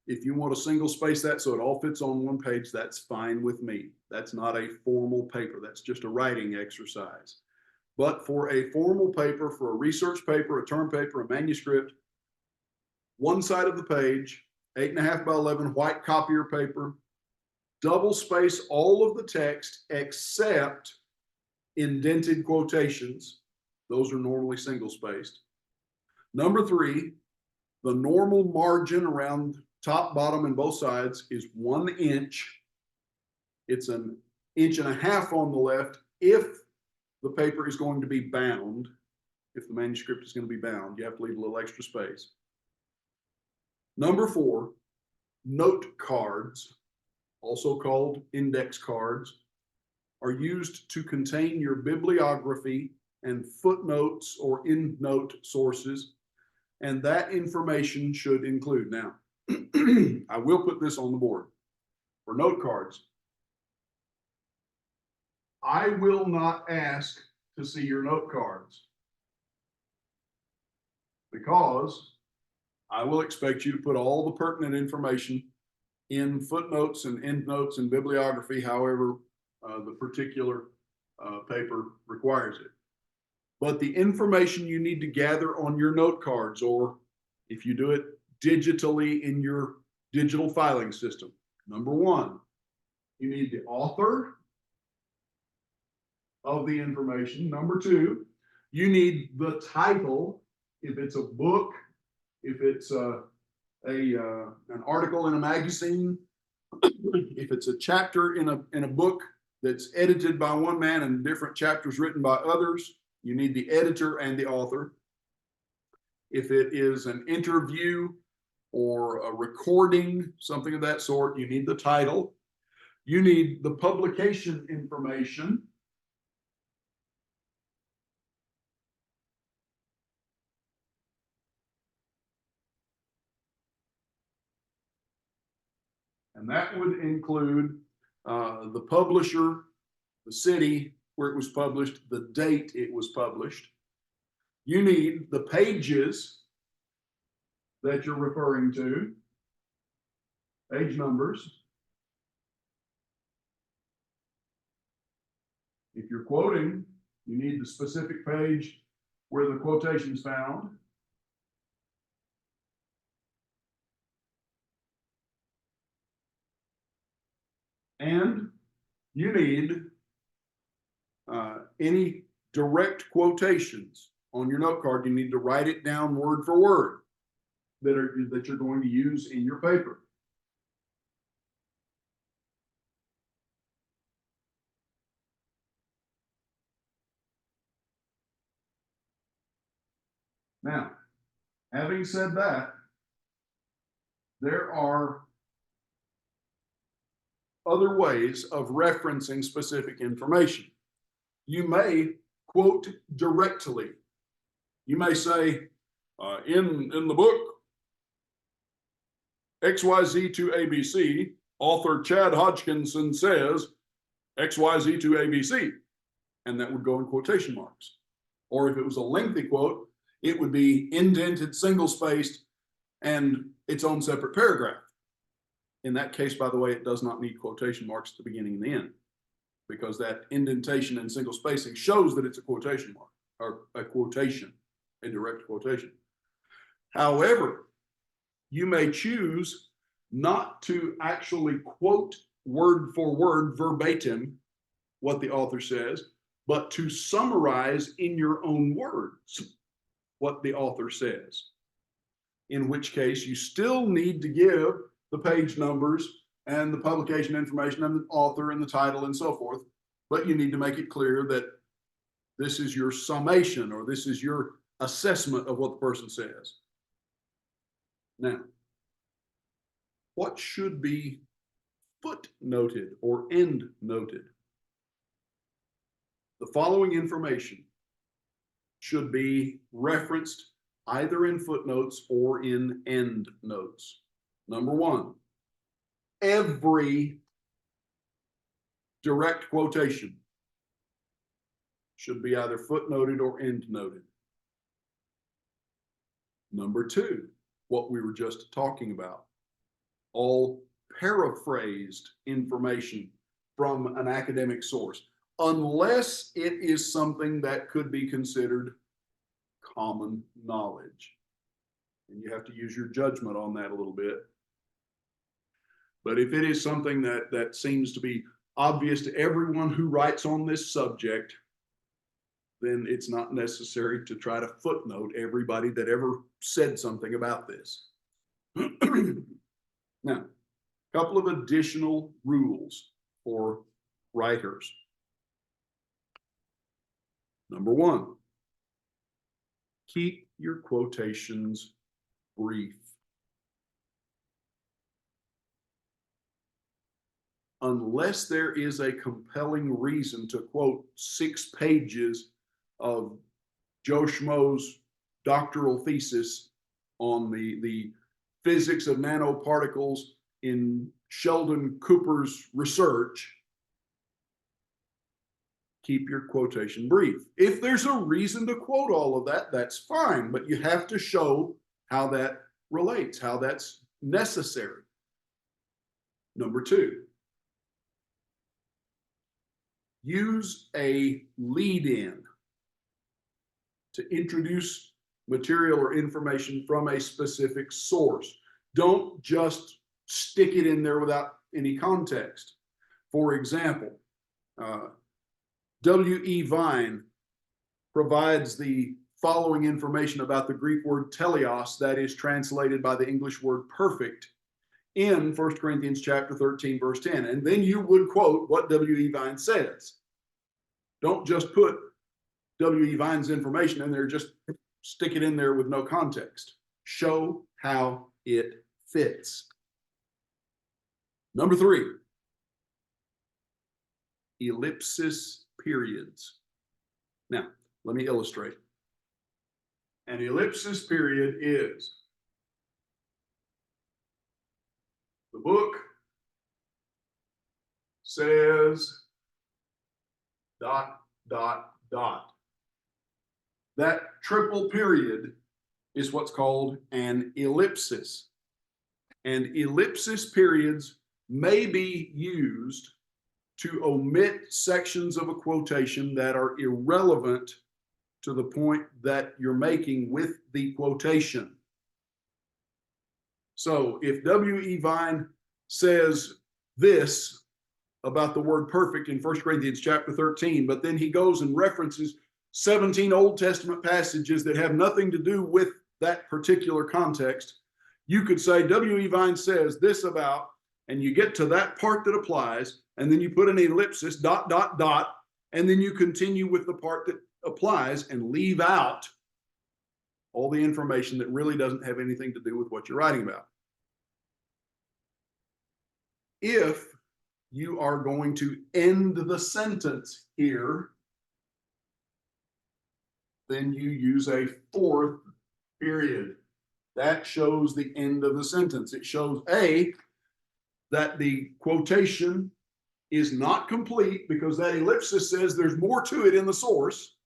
A: if you want to single space that so it all fits on one page, that's fine with me. That's not a formal paper. That's just a writing exercise. But for a formal paper, for a research paper, a term paper, a manuscript, one side of the page, 8.5 by 11 white copier paper, double space all of the text except indented quotations. Those are normally single spaced. Number 3, the normal margin around top, bottom, and both sides is 1 inch. It's 1.5 inches on the left if the paper is going to be bound. If the manuscript is going to be bound, you have to leave a little extra space. Number 4, note cards, also called index cards, are used to contain your bibliography and footnotes or endnote sources, and that information should include. Now, I will put this on the board. For note cards, I will not ask to see your note cards because I will expect you to put all the pertinent information in footnotes and endnotes and bibliography, however the particular paper requires it. But the information you need to gather on your note cards, or if you do it digitally in your digital filing system, number 1, you need the author of the information. Number 2, you need the title. If it's a book, if it's an article in a magazine, if it's a chapter in a book that's edited by one man and different chapters written by others, you need the editor and the author. If it is an interview or a recording, something of that sort, you need the title. You need the publication information. And that would include the publisher, the city where it was published, the date it was published. You need the pages that you're referring to, page numbers. If you're quoting, you need the specific page where the quotation is found. And you need any direct quotations on your note card. You need to write it down word for word that you're going to use in your paper. Now, having said that, there are other ways of referencing specific information. You may quote directly. You may say, in the book, XYZ to ABC, author Chad Hodgkinson says XYZ to ABC, and that would go in quotation marks. Or if it was a lengthy quote, it would be indented, single-spaced, and its own separate paragraph. In that case, by the way, it does not need quotation marks at the beginning and the end, because that indentation and single spacing shows that it's a quotation mark, or a quotation, a direct quotation. However, you may choose not to actually quote word for word, verbatim, what the author says, but to summarize in your own words what the author says. In which case, you still need to give the page numbers and the publication information and the author and the title and so forth, but you need to make it clear that this is your summation or this is your assessment of what the person says. Now, what should be footnoted or endnoted? The following information should be referenced either in footnotes or in endnotes. Number one, every direct quotation should be either footnoted or endnoted. Number two, what we were just talking about, all paraphrased information from an academic source, unless it is something that could be considered common knowledge. And you have to use your judgment on that a little bit. But if it is something that seems to be obvious to everyone who writes on this subject, then it's not necessary to try to footnote everybody that ever said something about this. Now, a couple of additional rules for writers. Number one, keep your quotations brief. Unless there is a compelling reason to quote 6 pages of Joe Schmo's doctoral thesis on the physics of nanoparticles in Sheldon Cooper's research, keep your quotation brief. If there's a reason to quote all of that, that's fine, but you have to show how that relates, how that's necessary. Number two, use a lead-in to introduce material or information from a specific source. Don't just stick it in there without any context. For example, W.E. Vine provides the following information about the Greek word teleos that is translated by the English word perfect in 1 Corinthians chapter 13, verse 10. And then you would quote what W.E. Vine says. Don't just put W.E. Vine's information in there, just stick it in there with no context. Show how it fits. Number three, ellipsis periods. Now, let me illustrate. An ellipsis period is the book says ... That triple period is what's called an ellipsis. And ellipsis periods may be used to omit sections of a quotation that are irrelevant to the point that you're making with the quotation. So if W.E. Vine says this about the word perfect in 1 Corinthians chapter 13, but then he goes and references 17 Old Testament passages that have nothing to do with that particular context, you could say W.E. Vine says this about, and you get to that part that applies, and then you put an ellipsis, ... and then you continue with the part that applies and leave out all the information that really doesn't have anything to do with what you're writing about. If you are going to end the sentence here, then you use a fourth period. That shows the end of the sentence. It shows A, that the quotation is not complete because that ellipsis says there's more to it in the source,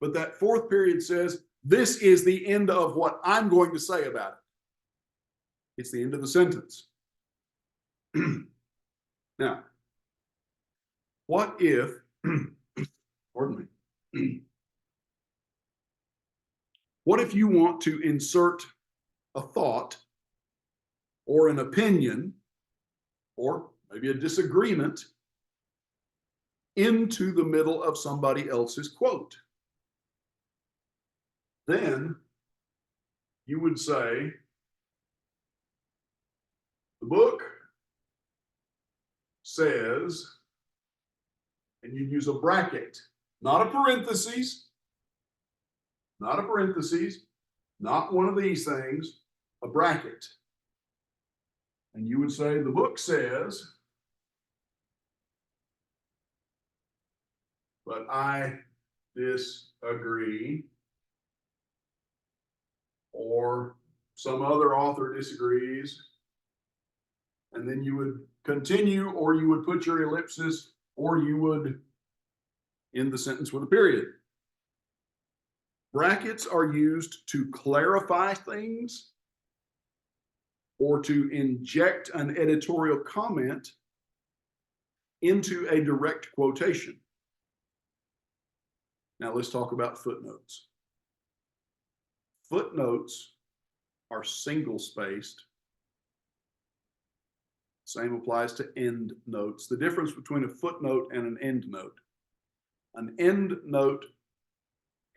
A: but that fourth period says this is the end of what I'm going to say about it. It's the end of the sentence. Now, what if, pardon me, what if you want to insert a thought or an opinion or maybe a disagreement into the middle of somebody else's quote? Then you would say, the book says, and you'd use a bracket, not a parentheses, not one of these things, a bracket. And you would say, the book says, but I disagree, or some other author disagrees, and then you would continue, or you would put your ellipsis, or you would end the sentence with a period. Brackets are used to clarify things or to inject an editorial comment into a direct quotation. Now let's talk about footnotes. Footnotes are single spaced. Same applies to end notes. The difference between a footnote and an end note. An end note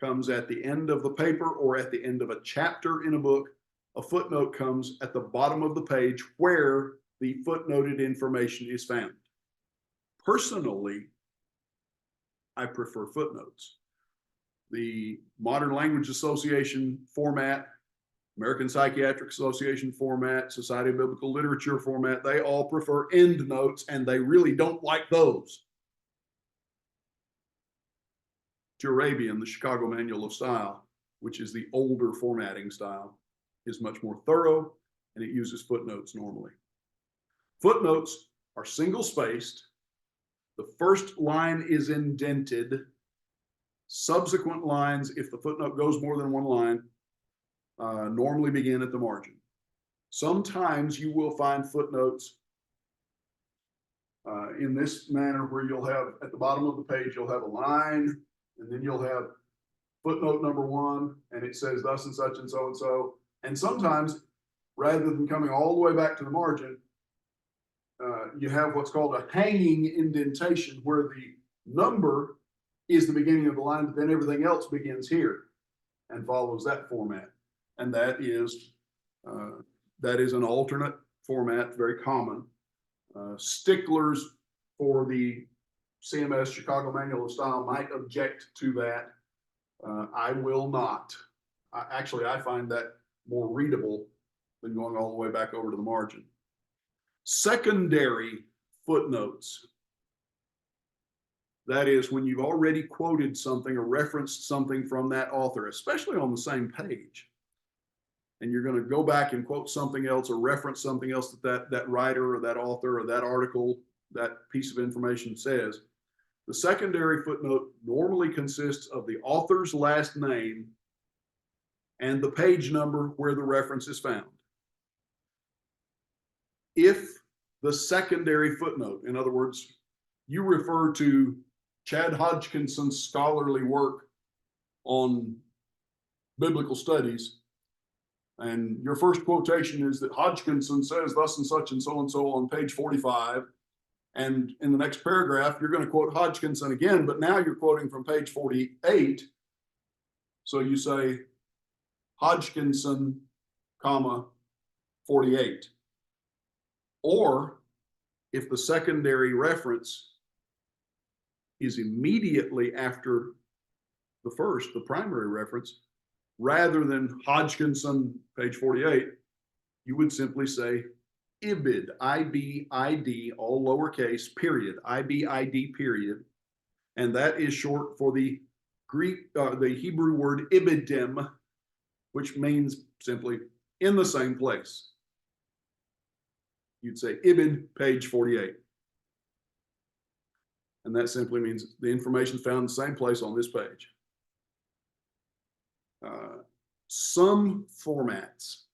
A: comes at the end of the paper or at the end of a chapter in a book. A footnote comes at the bottom of the page where the footnoted information is found. Personally, I prefer footnotes. The Modern Language Association format, American Psychiatric Association format, Society of Biblical Literature format, they all prefer end notes, and they really don't like those. Arabian, the Chicago Manual of Style, which is the older formatting style, is much more thorough, and it uses footnotes normally. Footnotes are single spaced. The first line is indented. Subsequent lines, if the footnote goes more than one line, normally begin at the margin. Sometimes you will find footnotes in this manner where you'll have at the bottom of the page, you'll have a line, and then you'll have footnote number 1, and it says thus and such and so and so. And sometimes, rather than coming all the way back to the margin, you have what's called a hanging indentation, where the number is the beginning of the line, but then everything else begins here and follows that format. And that is an alternate format, very common. Sticklers for the CMS Chicago Manual of Style might object to that. I will not. Actually, I find that more readable than going all the way back over to the margin. Secondary footnotes. That is when you've already quoted something or referenced something from that author, especially on the same page, and you're going to go back and quote something else or reference something else that writer or that author or that article, that piece of information says. The secondary footnote normally consists of the author's last name and the page number where the reference is found. If the secondary footnote, in other words, you refer to Chad Hodgkinson's scholarly work on biblical studies, and your first quotation is that Hodgkinson says thus and so on page 45, and in the next paragraph, you're going to quote Hodgkinson again, but now you're quoting from page 48. So you say Hodgkinson, comma, 48. Or if the secondary reference is immediately after the first, the primary reference, rather than Hodgkinson, page 48, you would simply say IBID, I-B-I-D, all lowercase, period, I-B-I-D, period. And that is short for the the Hebrew word ibidim, which means simply in the same place. You'd say ibid, page 48. And that simply means the information is found in the same place on this page. Some formats,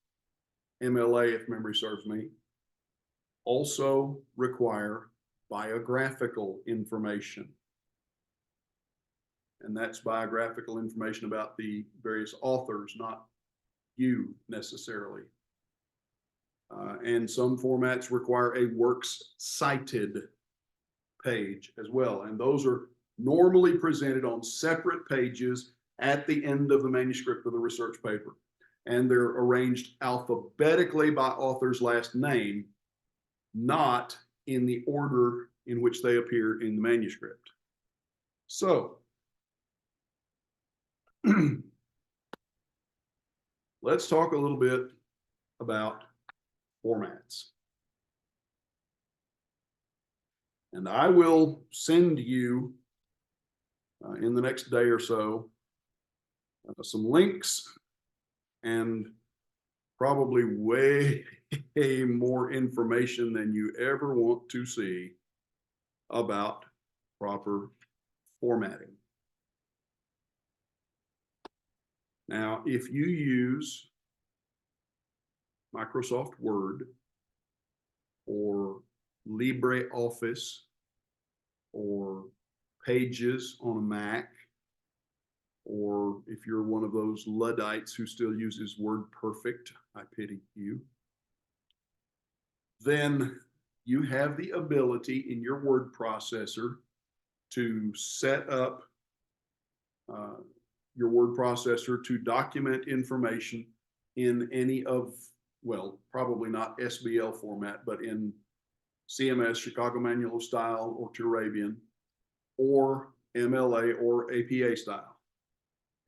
A: MLA if memory serves me, also require biographical information. And that's biographical information about the various authors, not you necessarily. And some formats require a works cited page as well. And those are normally presented on separate pages at the end of the manuscript of the research paper. And they're arranged alphabetically by author's last name, not in the order in which they appear in the manuscript. So, let's talk a little bit about formats. And I will send you in the next day or so some links and probably way more information than you ever want to see about proper formatting. Now, if you use Microsoft Word or LibreOffice or Pages on a Mac, or if you're one of those Luddites who still uses WordPerfect, I pity you, then you have the ability in your word processor to set up your word processor to document information in any of, well, probably not SBL format, but in CMS, Chicago Manual of Style, or Turabian, or MLA or APA style.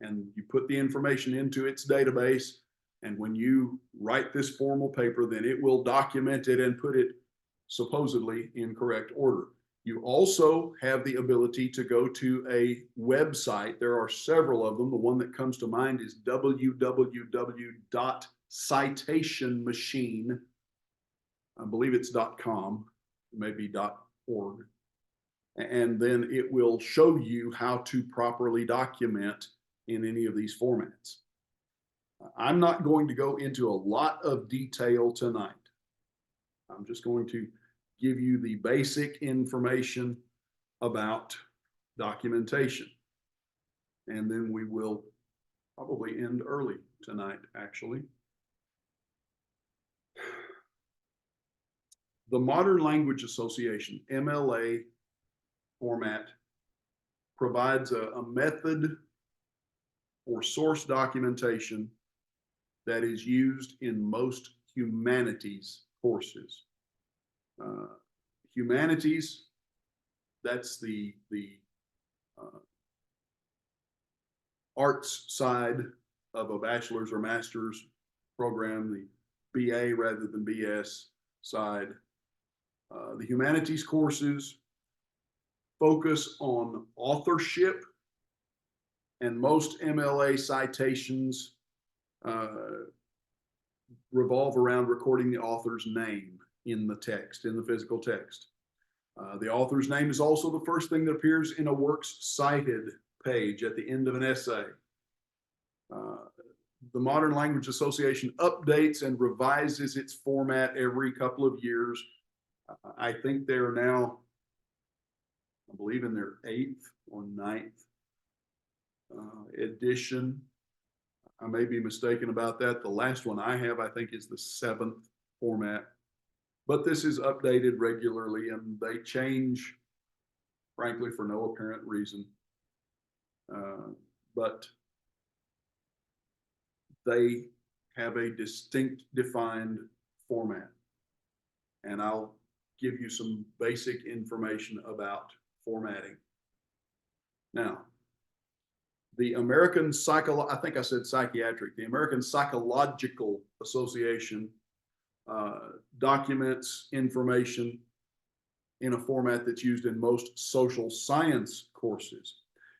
A: And you put the information into its database, and when you write this formal paper, then it will document it and put it supposedly in correct order. You also have the ability to go to a website. There are several of them. The one that comes to mind is www.citationmachine. I believe it's .com, maybe .org. And then it will show you how to properly document in any of these formats. I'm not going to go into a lot of detail tonight. I'm just going to give you the basic information about documentation. And then we will probably end early tonight, actually. The Modern Language Association, MLA format, provides a method or source documentation that is used in most humanities courses. Humanities, that's the arts side of a bachelor's or master's program, the BA rather than BS side. The humanities courses focus on authorship, and most MLA citations revolve around recording the author's name in the text, in the physical text. The author's name is also the first thing that appears in a works cited page at the end of an essay. The Modern Language Association updates and revises its format every couple of years. I think they are now, I believe, in their 8th or 9th edition. I may be mistaken about that. The last one I have, I think, is the 7th format. But this is updated regularly, and they change, frankly, for no apparent reason. But they have a distinct, defined format. And I'll give you some basic information about formatting. Now, the American I think I said psychiatric, the American Psychological Association documents information in a format that's used in most social science courses.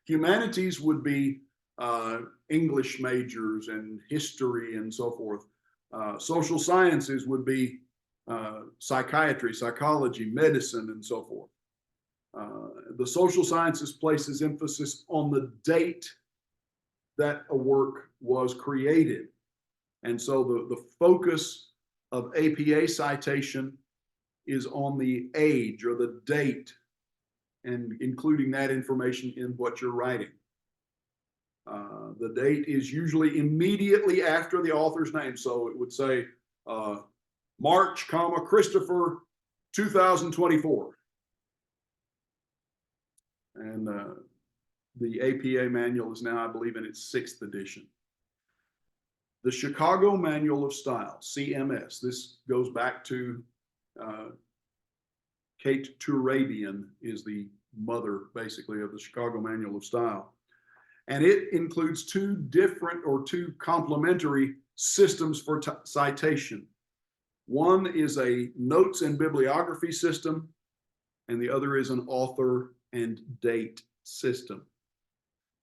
A: Humanities would be English majors and history and so forth. Social sciences would be psychiatry, psychology, medicine, and so forth. The social sciences places emphasis on the date that a work was created. And so the focus of APA citation is on the age or the date, and including that information in what you're writing. The date is usually immediately after the author's name. So it would say March, Christopher, 2024. And the APA manual is now, I believe, in its 6th edition. The Chicago Manual of Style, CMS, this goes back to Kate Turabian, is the mother, basically, of the Chicago Manual of Style. And it includes two complementary systems for citation. One is a notes and bibliography system, and the other is an author and date system.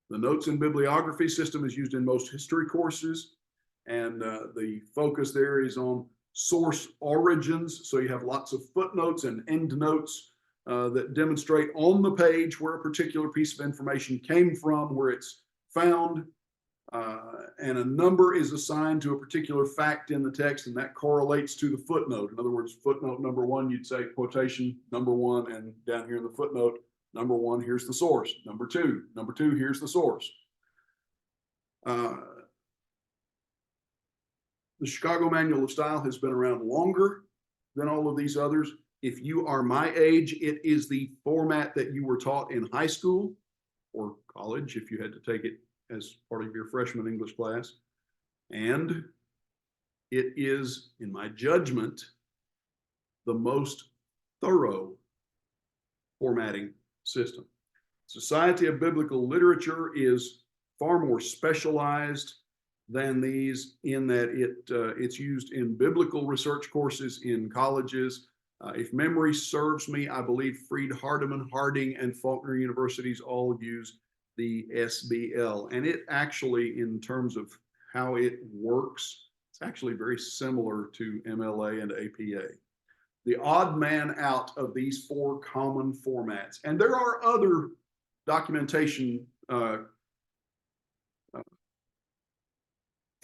A: The notes and bibliography system is used in most history courses, and the focus there is on source origins. So you have lots of footnotes and endnotes that demonstrate on the page where a particular piece of information came from, where it's found, and a number is assigned to a particular fact in the text, and that correlates to the footnote. In other words, footnote number one, you'd say quotation number one, and down here in the footnote, number one, here's the source. Number two, here's the source. The Chicago Manual of Style has been around longer than all of these others. If you are my age, it is the format that you were taught in high school or college, if you had to take it as part of your freshman English class. And it is, in my judgment, the most thorough formatting system. Society of Biblical Literature is far more specialized than these, in that it's used in biblical research courses in colleges. If memory serves me, I believe Freed Hardeman, Harding, and Faulkner universities all use the SBL. And it actually, in terms of how it works, it's actually very similar to MLA and APA. The odd man out of these four common formats, and there are other documentation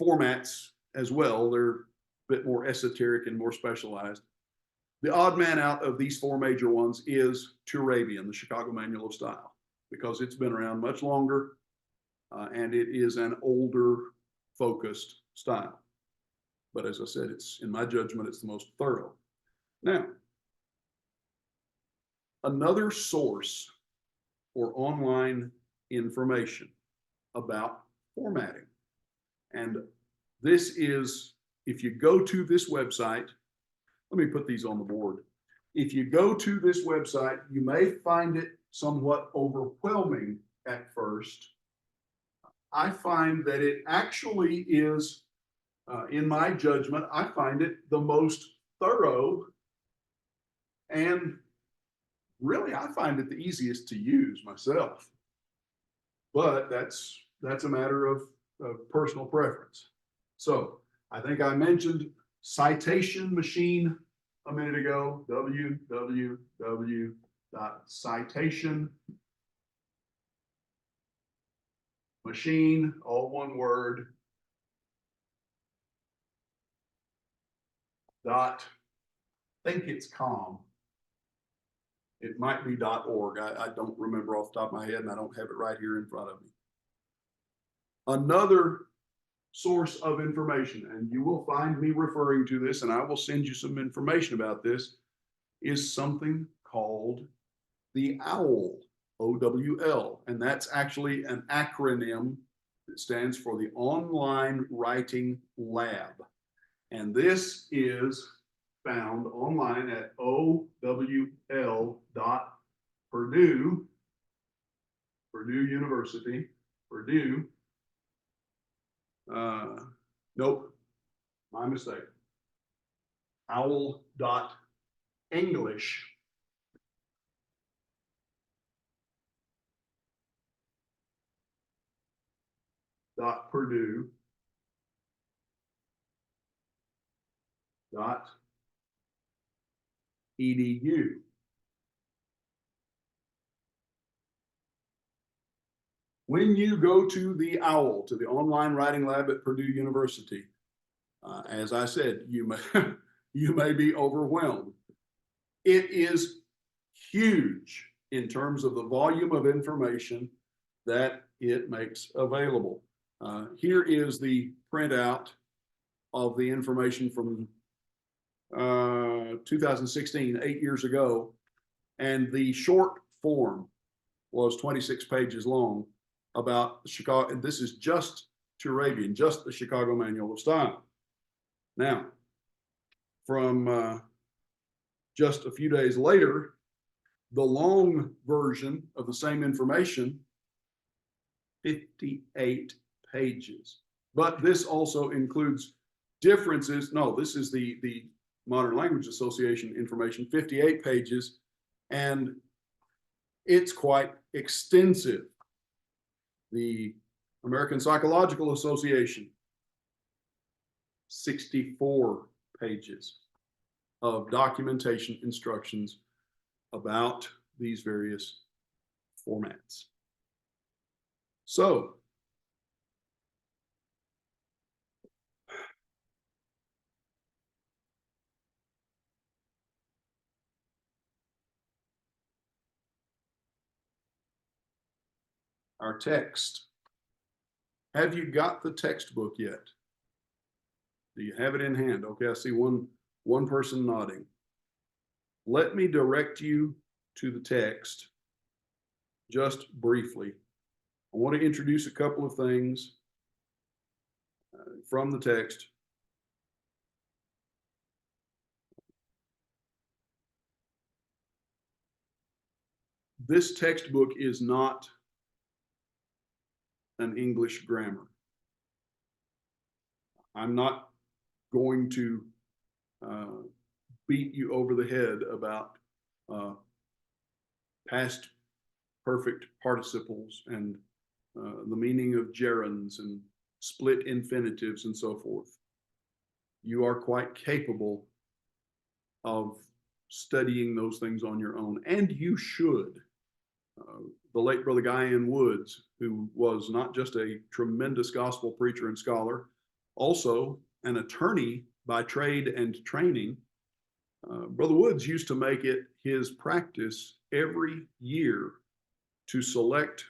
A: formats as well. They're a bit more esoteric and more specialized. The odd man out of these four major ones is Turabian, the Chicago Manual of Style, because it's been around much longer and it is an older focused style. But as I said, it's, in my judgment, it's the most thorough. Now, another source for online information about formatting. And this is, if you go to this website, let me put these on the board. If you go to this website, you may find it somewhat overwhelming at first. I find that it actually is, in my judgment, I find it the most thorough, and really I find it the easiest to use myself. But that's a matter of personal preference. So I think I mentioned Citation Machine a minute ago, www.citationmachine, all one word, dot, I think it's com. It might be .org. I don't remember off the top of my head, and I don't have it right here in front of me. Another source of information, and you will find me referring to this, and I will send you some information about this, is something called the OWL, OWL, and that's actually an acronym that stands for the Online Writing Lab. And this is found online at owl.purdue, Purdue University, Purdue. Nope, my mistake. Owl.english. Purdue. .edu. When you go to the OWL, to the Online Writing Lab at Purdue University, as I said, you may be overwhelmed. It is huge in terms of the volume of information that it makes available. Here is the printout of the information from 2016, 8 years ago, and the short form was 26 pages long about the Chicago, and this is just Turabian, just the Chicago Manual of Style. Now, from just a few days later, the long version of the same information, 58 pages. But this also includes differences. No, this is the Modern Language Association information, 58 pages, and it's quite extensive. The American Psychological Association, 64 pages of documentation instructions about these various formats. So, our text. Have you got the textbook yet? Do you have it in hand? Okay, I see one person nodding. Let me direct you to the text just briefly. I want to introduce a couple of things from the text. This textbook is not an English grammar. I'm not going to beat you over the head about past perfect participles and the meaning of gerunds and split infinitives and so forth. You are quite capable of studying those things on your own, and you should. The late Brother Guy N. Woods, who was not just a tremendous gospel preacher and scholar, also an attorney by trade and training, Brother Woods used to make it his practice every year to select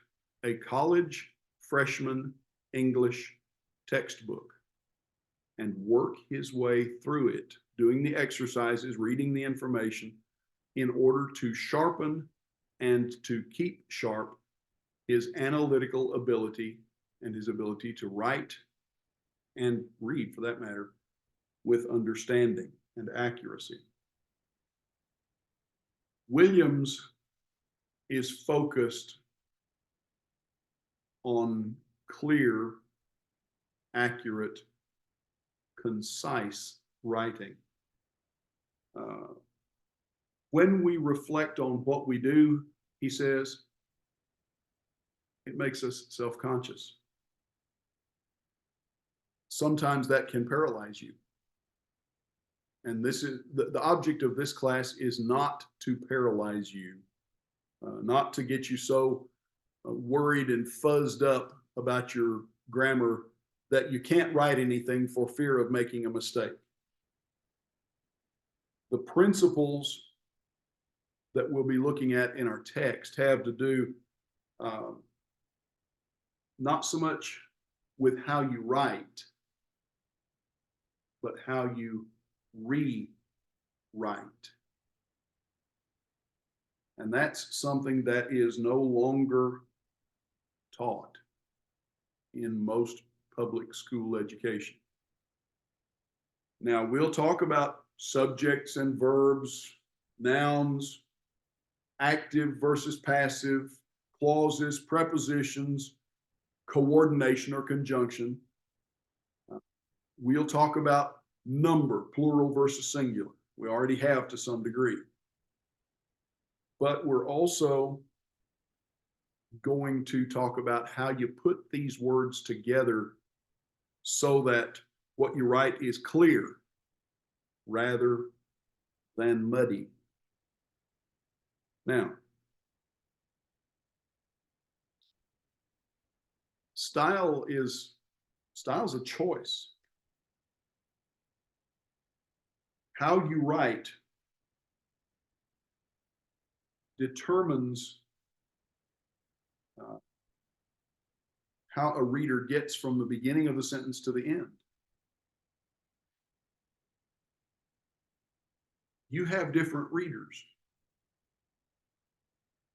A: a college freshman English textbook and work his way through it, doing the exercises, reading the information, in order to sharpen and to keep sharp his analytical ability and his ability to write and read, for that matter, with understanding and accuracy. Williams is focused on clear, accurate, concise writing. When we reflect on what we do, he says, it makes us self-conscious. Sometimes that can paralyze you. And this is the object of this class is not to paralyze you, not to get you so worried and fuzzed up about your grammar that you can't write anything for fear of making a mistake. The principles that we'll be looking at in our text have to do not so much with how you write, but how you rewrite. And that's something that is no longer taught in most public school education. Now, we'll talk about subjects and verbs, nouns, active versus passive, clauses, prepositions, coordination or conjunction. We'll talk about number, plural versus singular. We already have to some degree. But we're also going to talk about how you put these words together so that what you write is clear rather than muddy. Now, style's a choice. How you write determines how a reader gets from the beginning of the sentence to the end. You have different readers.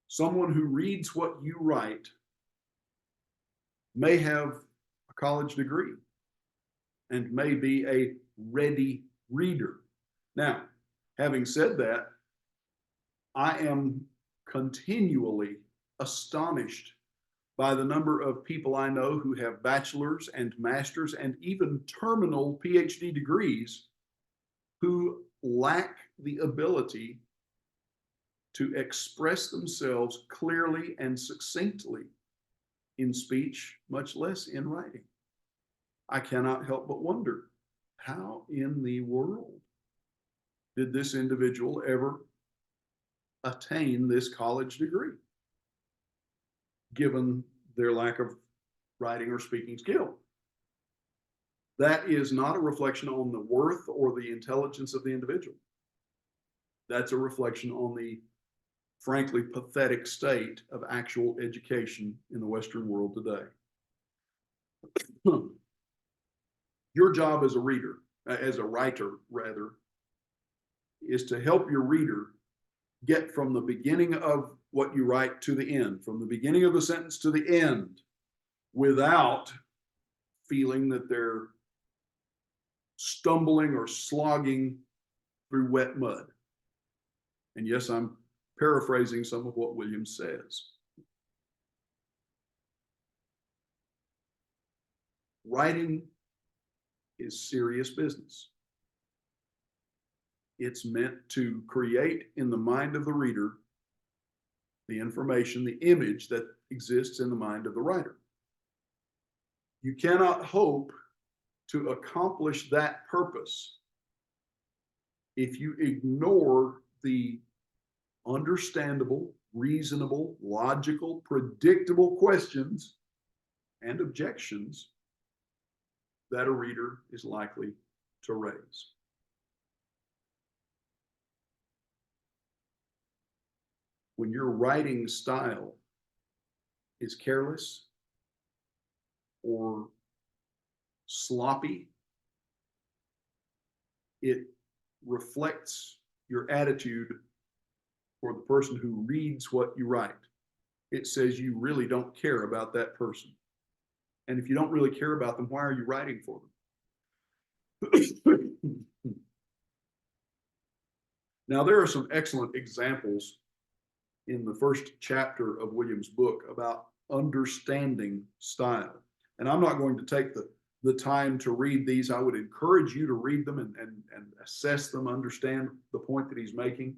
A: Someone who reads what you write may have a college degree and may be a ready reader. Now, having said that, I am continually astonished by the number of people I know who have bachelor's and master's and even terminal PhD degrees who lack the ability to express themselves clearly and succinctly in speech, much less in writing. I cannot help but wonder, how in the world did this individual ever attain this college degree, given their lack of writing or speaking skill? That is not a reflection on the worth or the intelligence of the individual. That's a reflection on the, frankly, pathetic state of actual education in the Western world today. Your job as a reader, as a writer rather, is to help your reader get from the beginning of what you write to the end, from the beginning of the sentence to the end, without feeling that they're stumbling or slogging through wet mud. And yes, I'm paraphrasing some of what Williams says. Writing is serious business. It's meant to create in the mind of the reader the information, the image that exists in the mind of the writer. You cannot hope to accomplish that purpose if you ignore the understandable, reasonable, logical, predictable questions and objections that a reader is likely to raise. When your writing style is careless or sloppy, it reflects your attitude for the person who reads what you write. It says you really don't care about that person. And if you don't really care about them, why are you writing for them? Now, there are some excellent examples in the first chapter of Williams' book about understanding style. And I'm not going to take the time to read these. I would encourage you to read them and assess them, understand the point that he's making.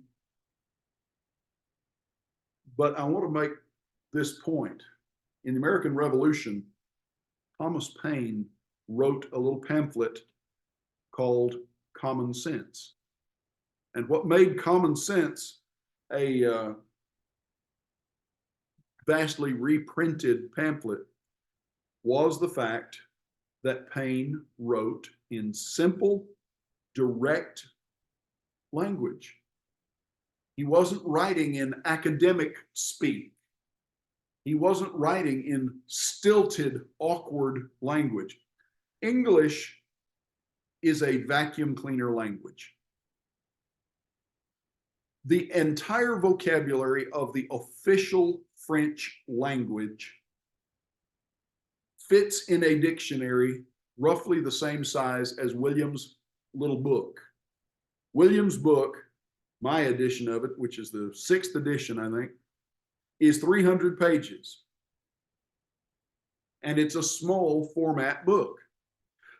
A: But I want to make this point. In the American Revolution, Thomas Paine wrote a little pamphlet called Common Sense. And what made Common Sense a vastly reprinted pamphlet was the fact that Paine wrote in simple, direct language. He wasn't writing in academic speak. He wasn't writing in stilted, awkward language. English is a vacuum cleaner language. The entire vocabulary of the official French language fits in a dictionary roughly the same size as Williams' little book. Williams' book, my edition of it, which is the 6th edition, I think, is 300 pages. And it's a small format book.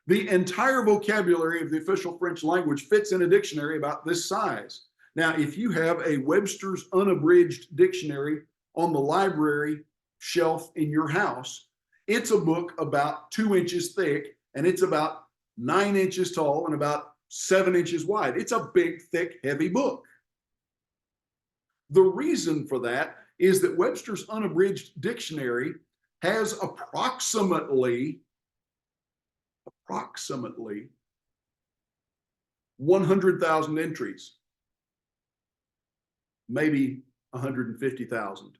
A: The entire vocabulary of the official French language fits in a dictionary about this size. Now, if you have a Webster's Unabridged Dictionary on the library shelf in your house, it's a book about 2 inches thick, and it's about 9 inches tall and about 7 inches wide. It's a big, thick, heavy book. The reason for that is that Webster's Unabridged Dictionary has approximately 100,000 entries, maybe 150,000.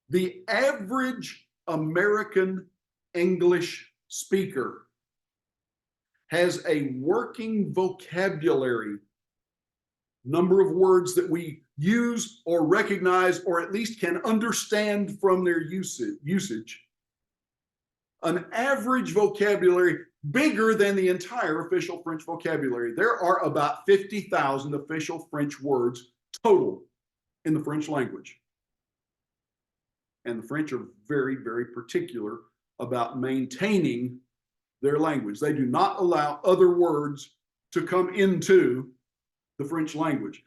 A: The average American English speaker has a working vocabulary, number of words that we use or recognize or at least can understand from their usage. An average vocabulary bigger than the entire official French vocabulary. There are about 50,000 official French words total in the French language. And the French are very, very particular about maintaining their language. They do not allow other words to come into the French language.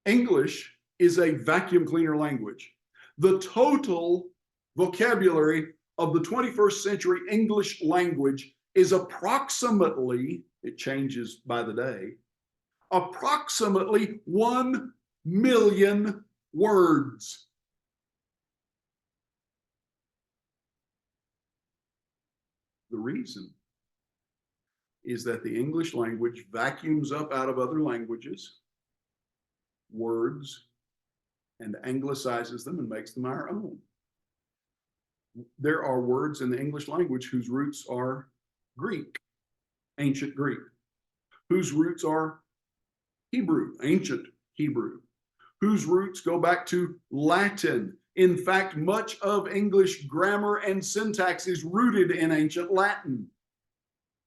A: English is a vacuum cleaner language. The total vocabulary of the 21st century English language is approximately, it changes by the day, approximately 1 million words. The reason is that the English language vacuums up out of other languages words and anglicizes them and makes them our own. There are words in the English language whose roots are Greek, ancient Greek, whose roots are Hebrew, ancient Hebrew, whose roots go back to Latin. In fact, much of English grammar and syntax is rooted in ancient Latin.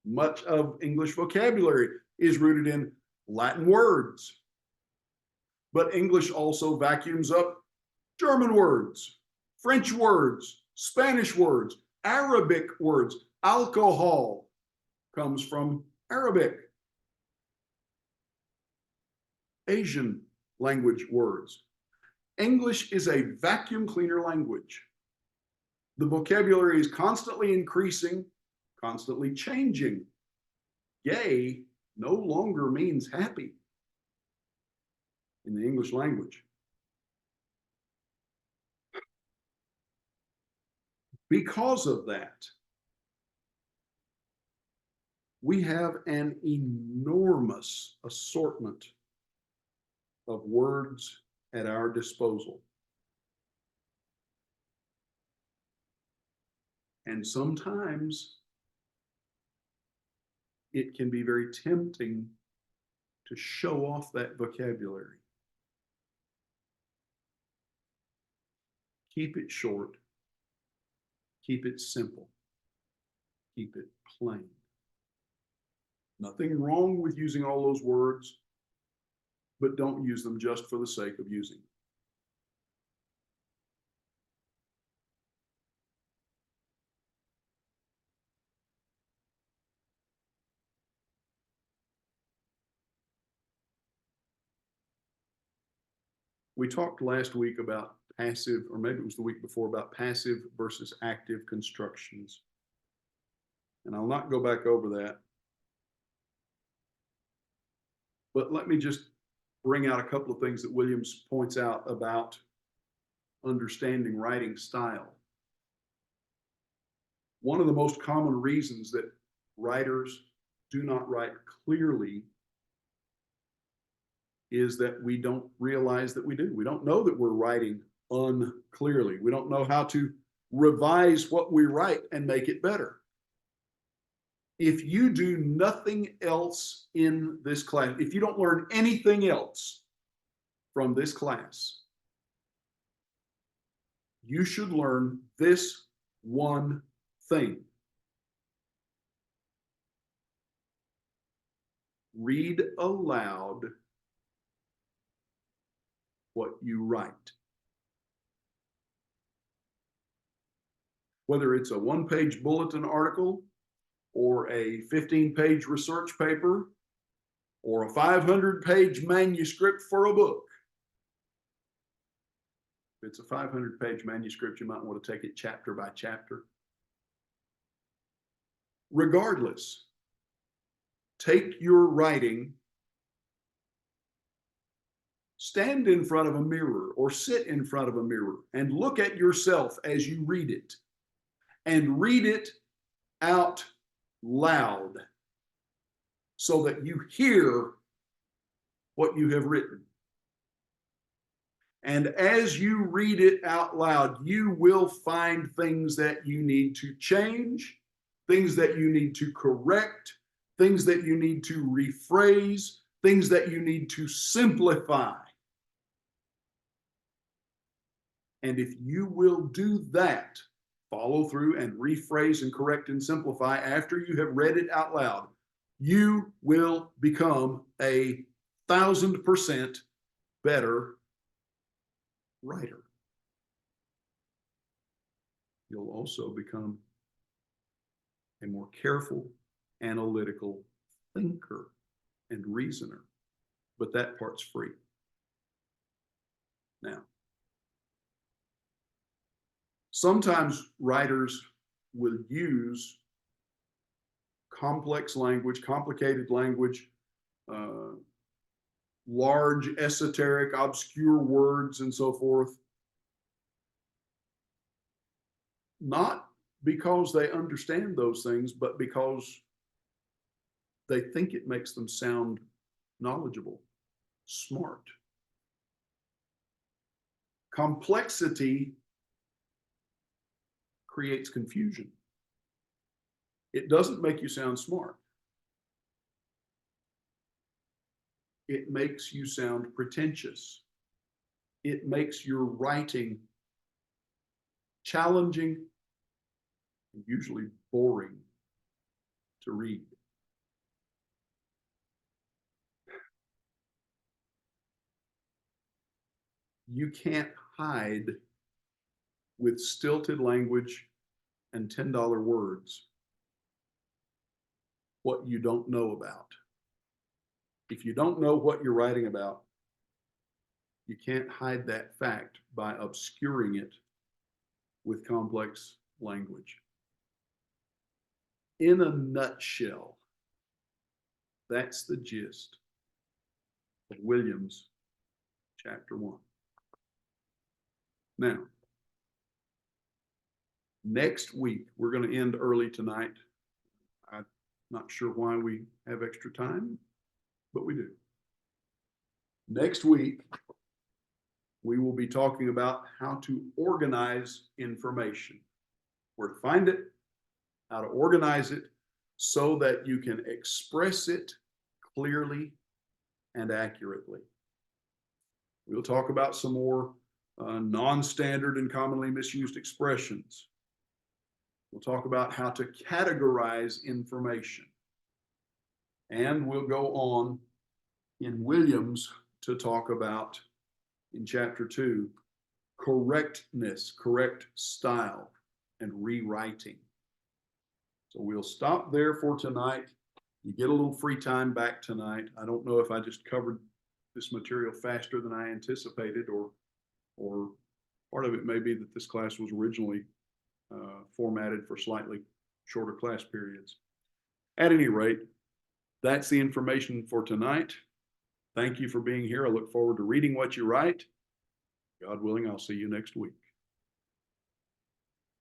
A: Much of English vocabulary is rooted in Latin words. But English also vacuums up German words, French words, Spanish words, Arabic words. Alcohol comes from Arabic. Asian language words. English is a vacuum cleaner language. The vocabulary is constantly increasing, constantly changing. Gay no longer means happy in the English language. Because of that, we have an enormous assortment of words at our disposal. And sometimes it can be very tempting to show off that vocabulary. Keep it short. Keep it simple. Keep it plain. Nothing wrong with using all those words, but don't use them just for the sake of using. We talked last week about passive, or maybe it was the week before, about passive versus active constructions. And I'll not go back over that. But let me just bring out a couple of things that Williams points out about understanding writing style. One of the most common reasons that writers do not write clearly is that we don't realize that we do. We don't know that we're writing unclearly. We don't know how to revise what we write and make it better. If you do nothing else in this class, if you don't learn anything else from this class, you should learn this one thing. Read aloud what you write. Whether it's a one-page bulletin article or a 15-page research paper or a 500-page manuscript for a book. If it's a 500-page manuscript, you might want to take it chapter by chapter. Regardless, take your writing, stand in front of a mirror or sit in front of a mirror and look at yourself as you read it, and read it out loud so that you hear what you have written. And as you read it out loud, you will find things that you need to change, things that you need to correct, things that you need to rephrase, things that you need to simplify. And if you will do that, follow through and rephrase and correct and simplify after you have read it out loud, you will become 1,000% better writer. You'll also become a more careful, analytical thinker and reasoner, but that part's free. Now, Sometimes writers will use complex language, complicated language, uh, large, esoteric, obscure words, and so forth, not because they understand those things, but because they think it makes them sound knowledgeable, smart. Complexity creates confusion. It doesn't make you sound smart. It makes you sound pretentious. It makes your writing challenging and usually boring to read. You can't hide with stilted language and $10 words what you don't know about. If you don't know what you're writing about, you can't hide that fact by obscuring it with complex language. In a nutshell, that's the gist of Williams chapter 1. Now, next week, we're going to end early tonight. I'm not sure why we have extra time, but we do. Next week, we will be talking about how to organize information, where to find it, how to organize it so that you can express it clearly and accurately. We'll talk about some more non-standard and commonly misused expressions. We'll talk about how to categorize information. And we'll go on in Williams to talk about, in chapter 2, correctness, correct style, and rewriting. So we'll stop there for tonight. You get a little free time back tonight. I don't know if I just covered this material faster than I anticipated, or part of it may be that this class was originally formatted for slightly shorter class periods. At any rate, that's the information for tonight. Thank you for being here. I look forward to reading what you write. God willing, I'll see you next week.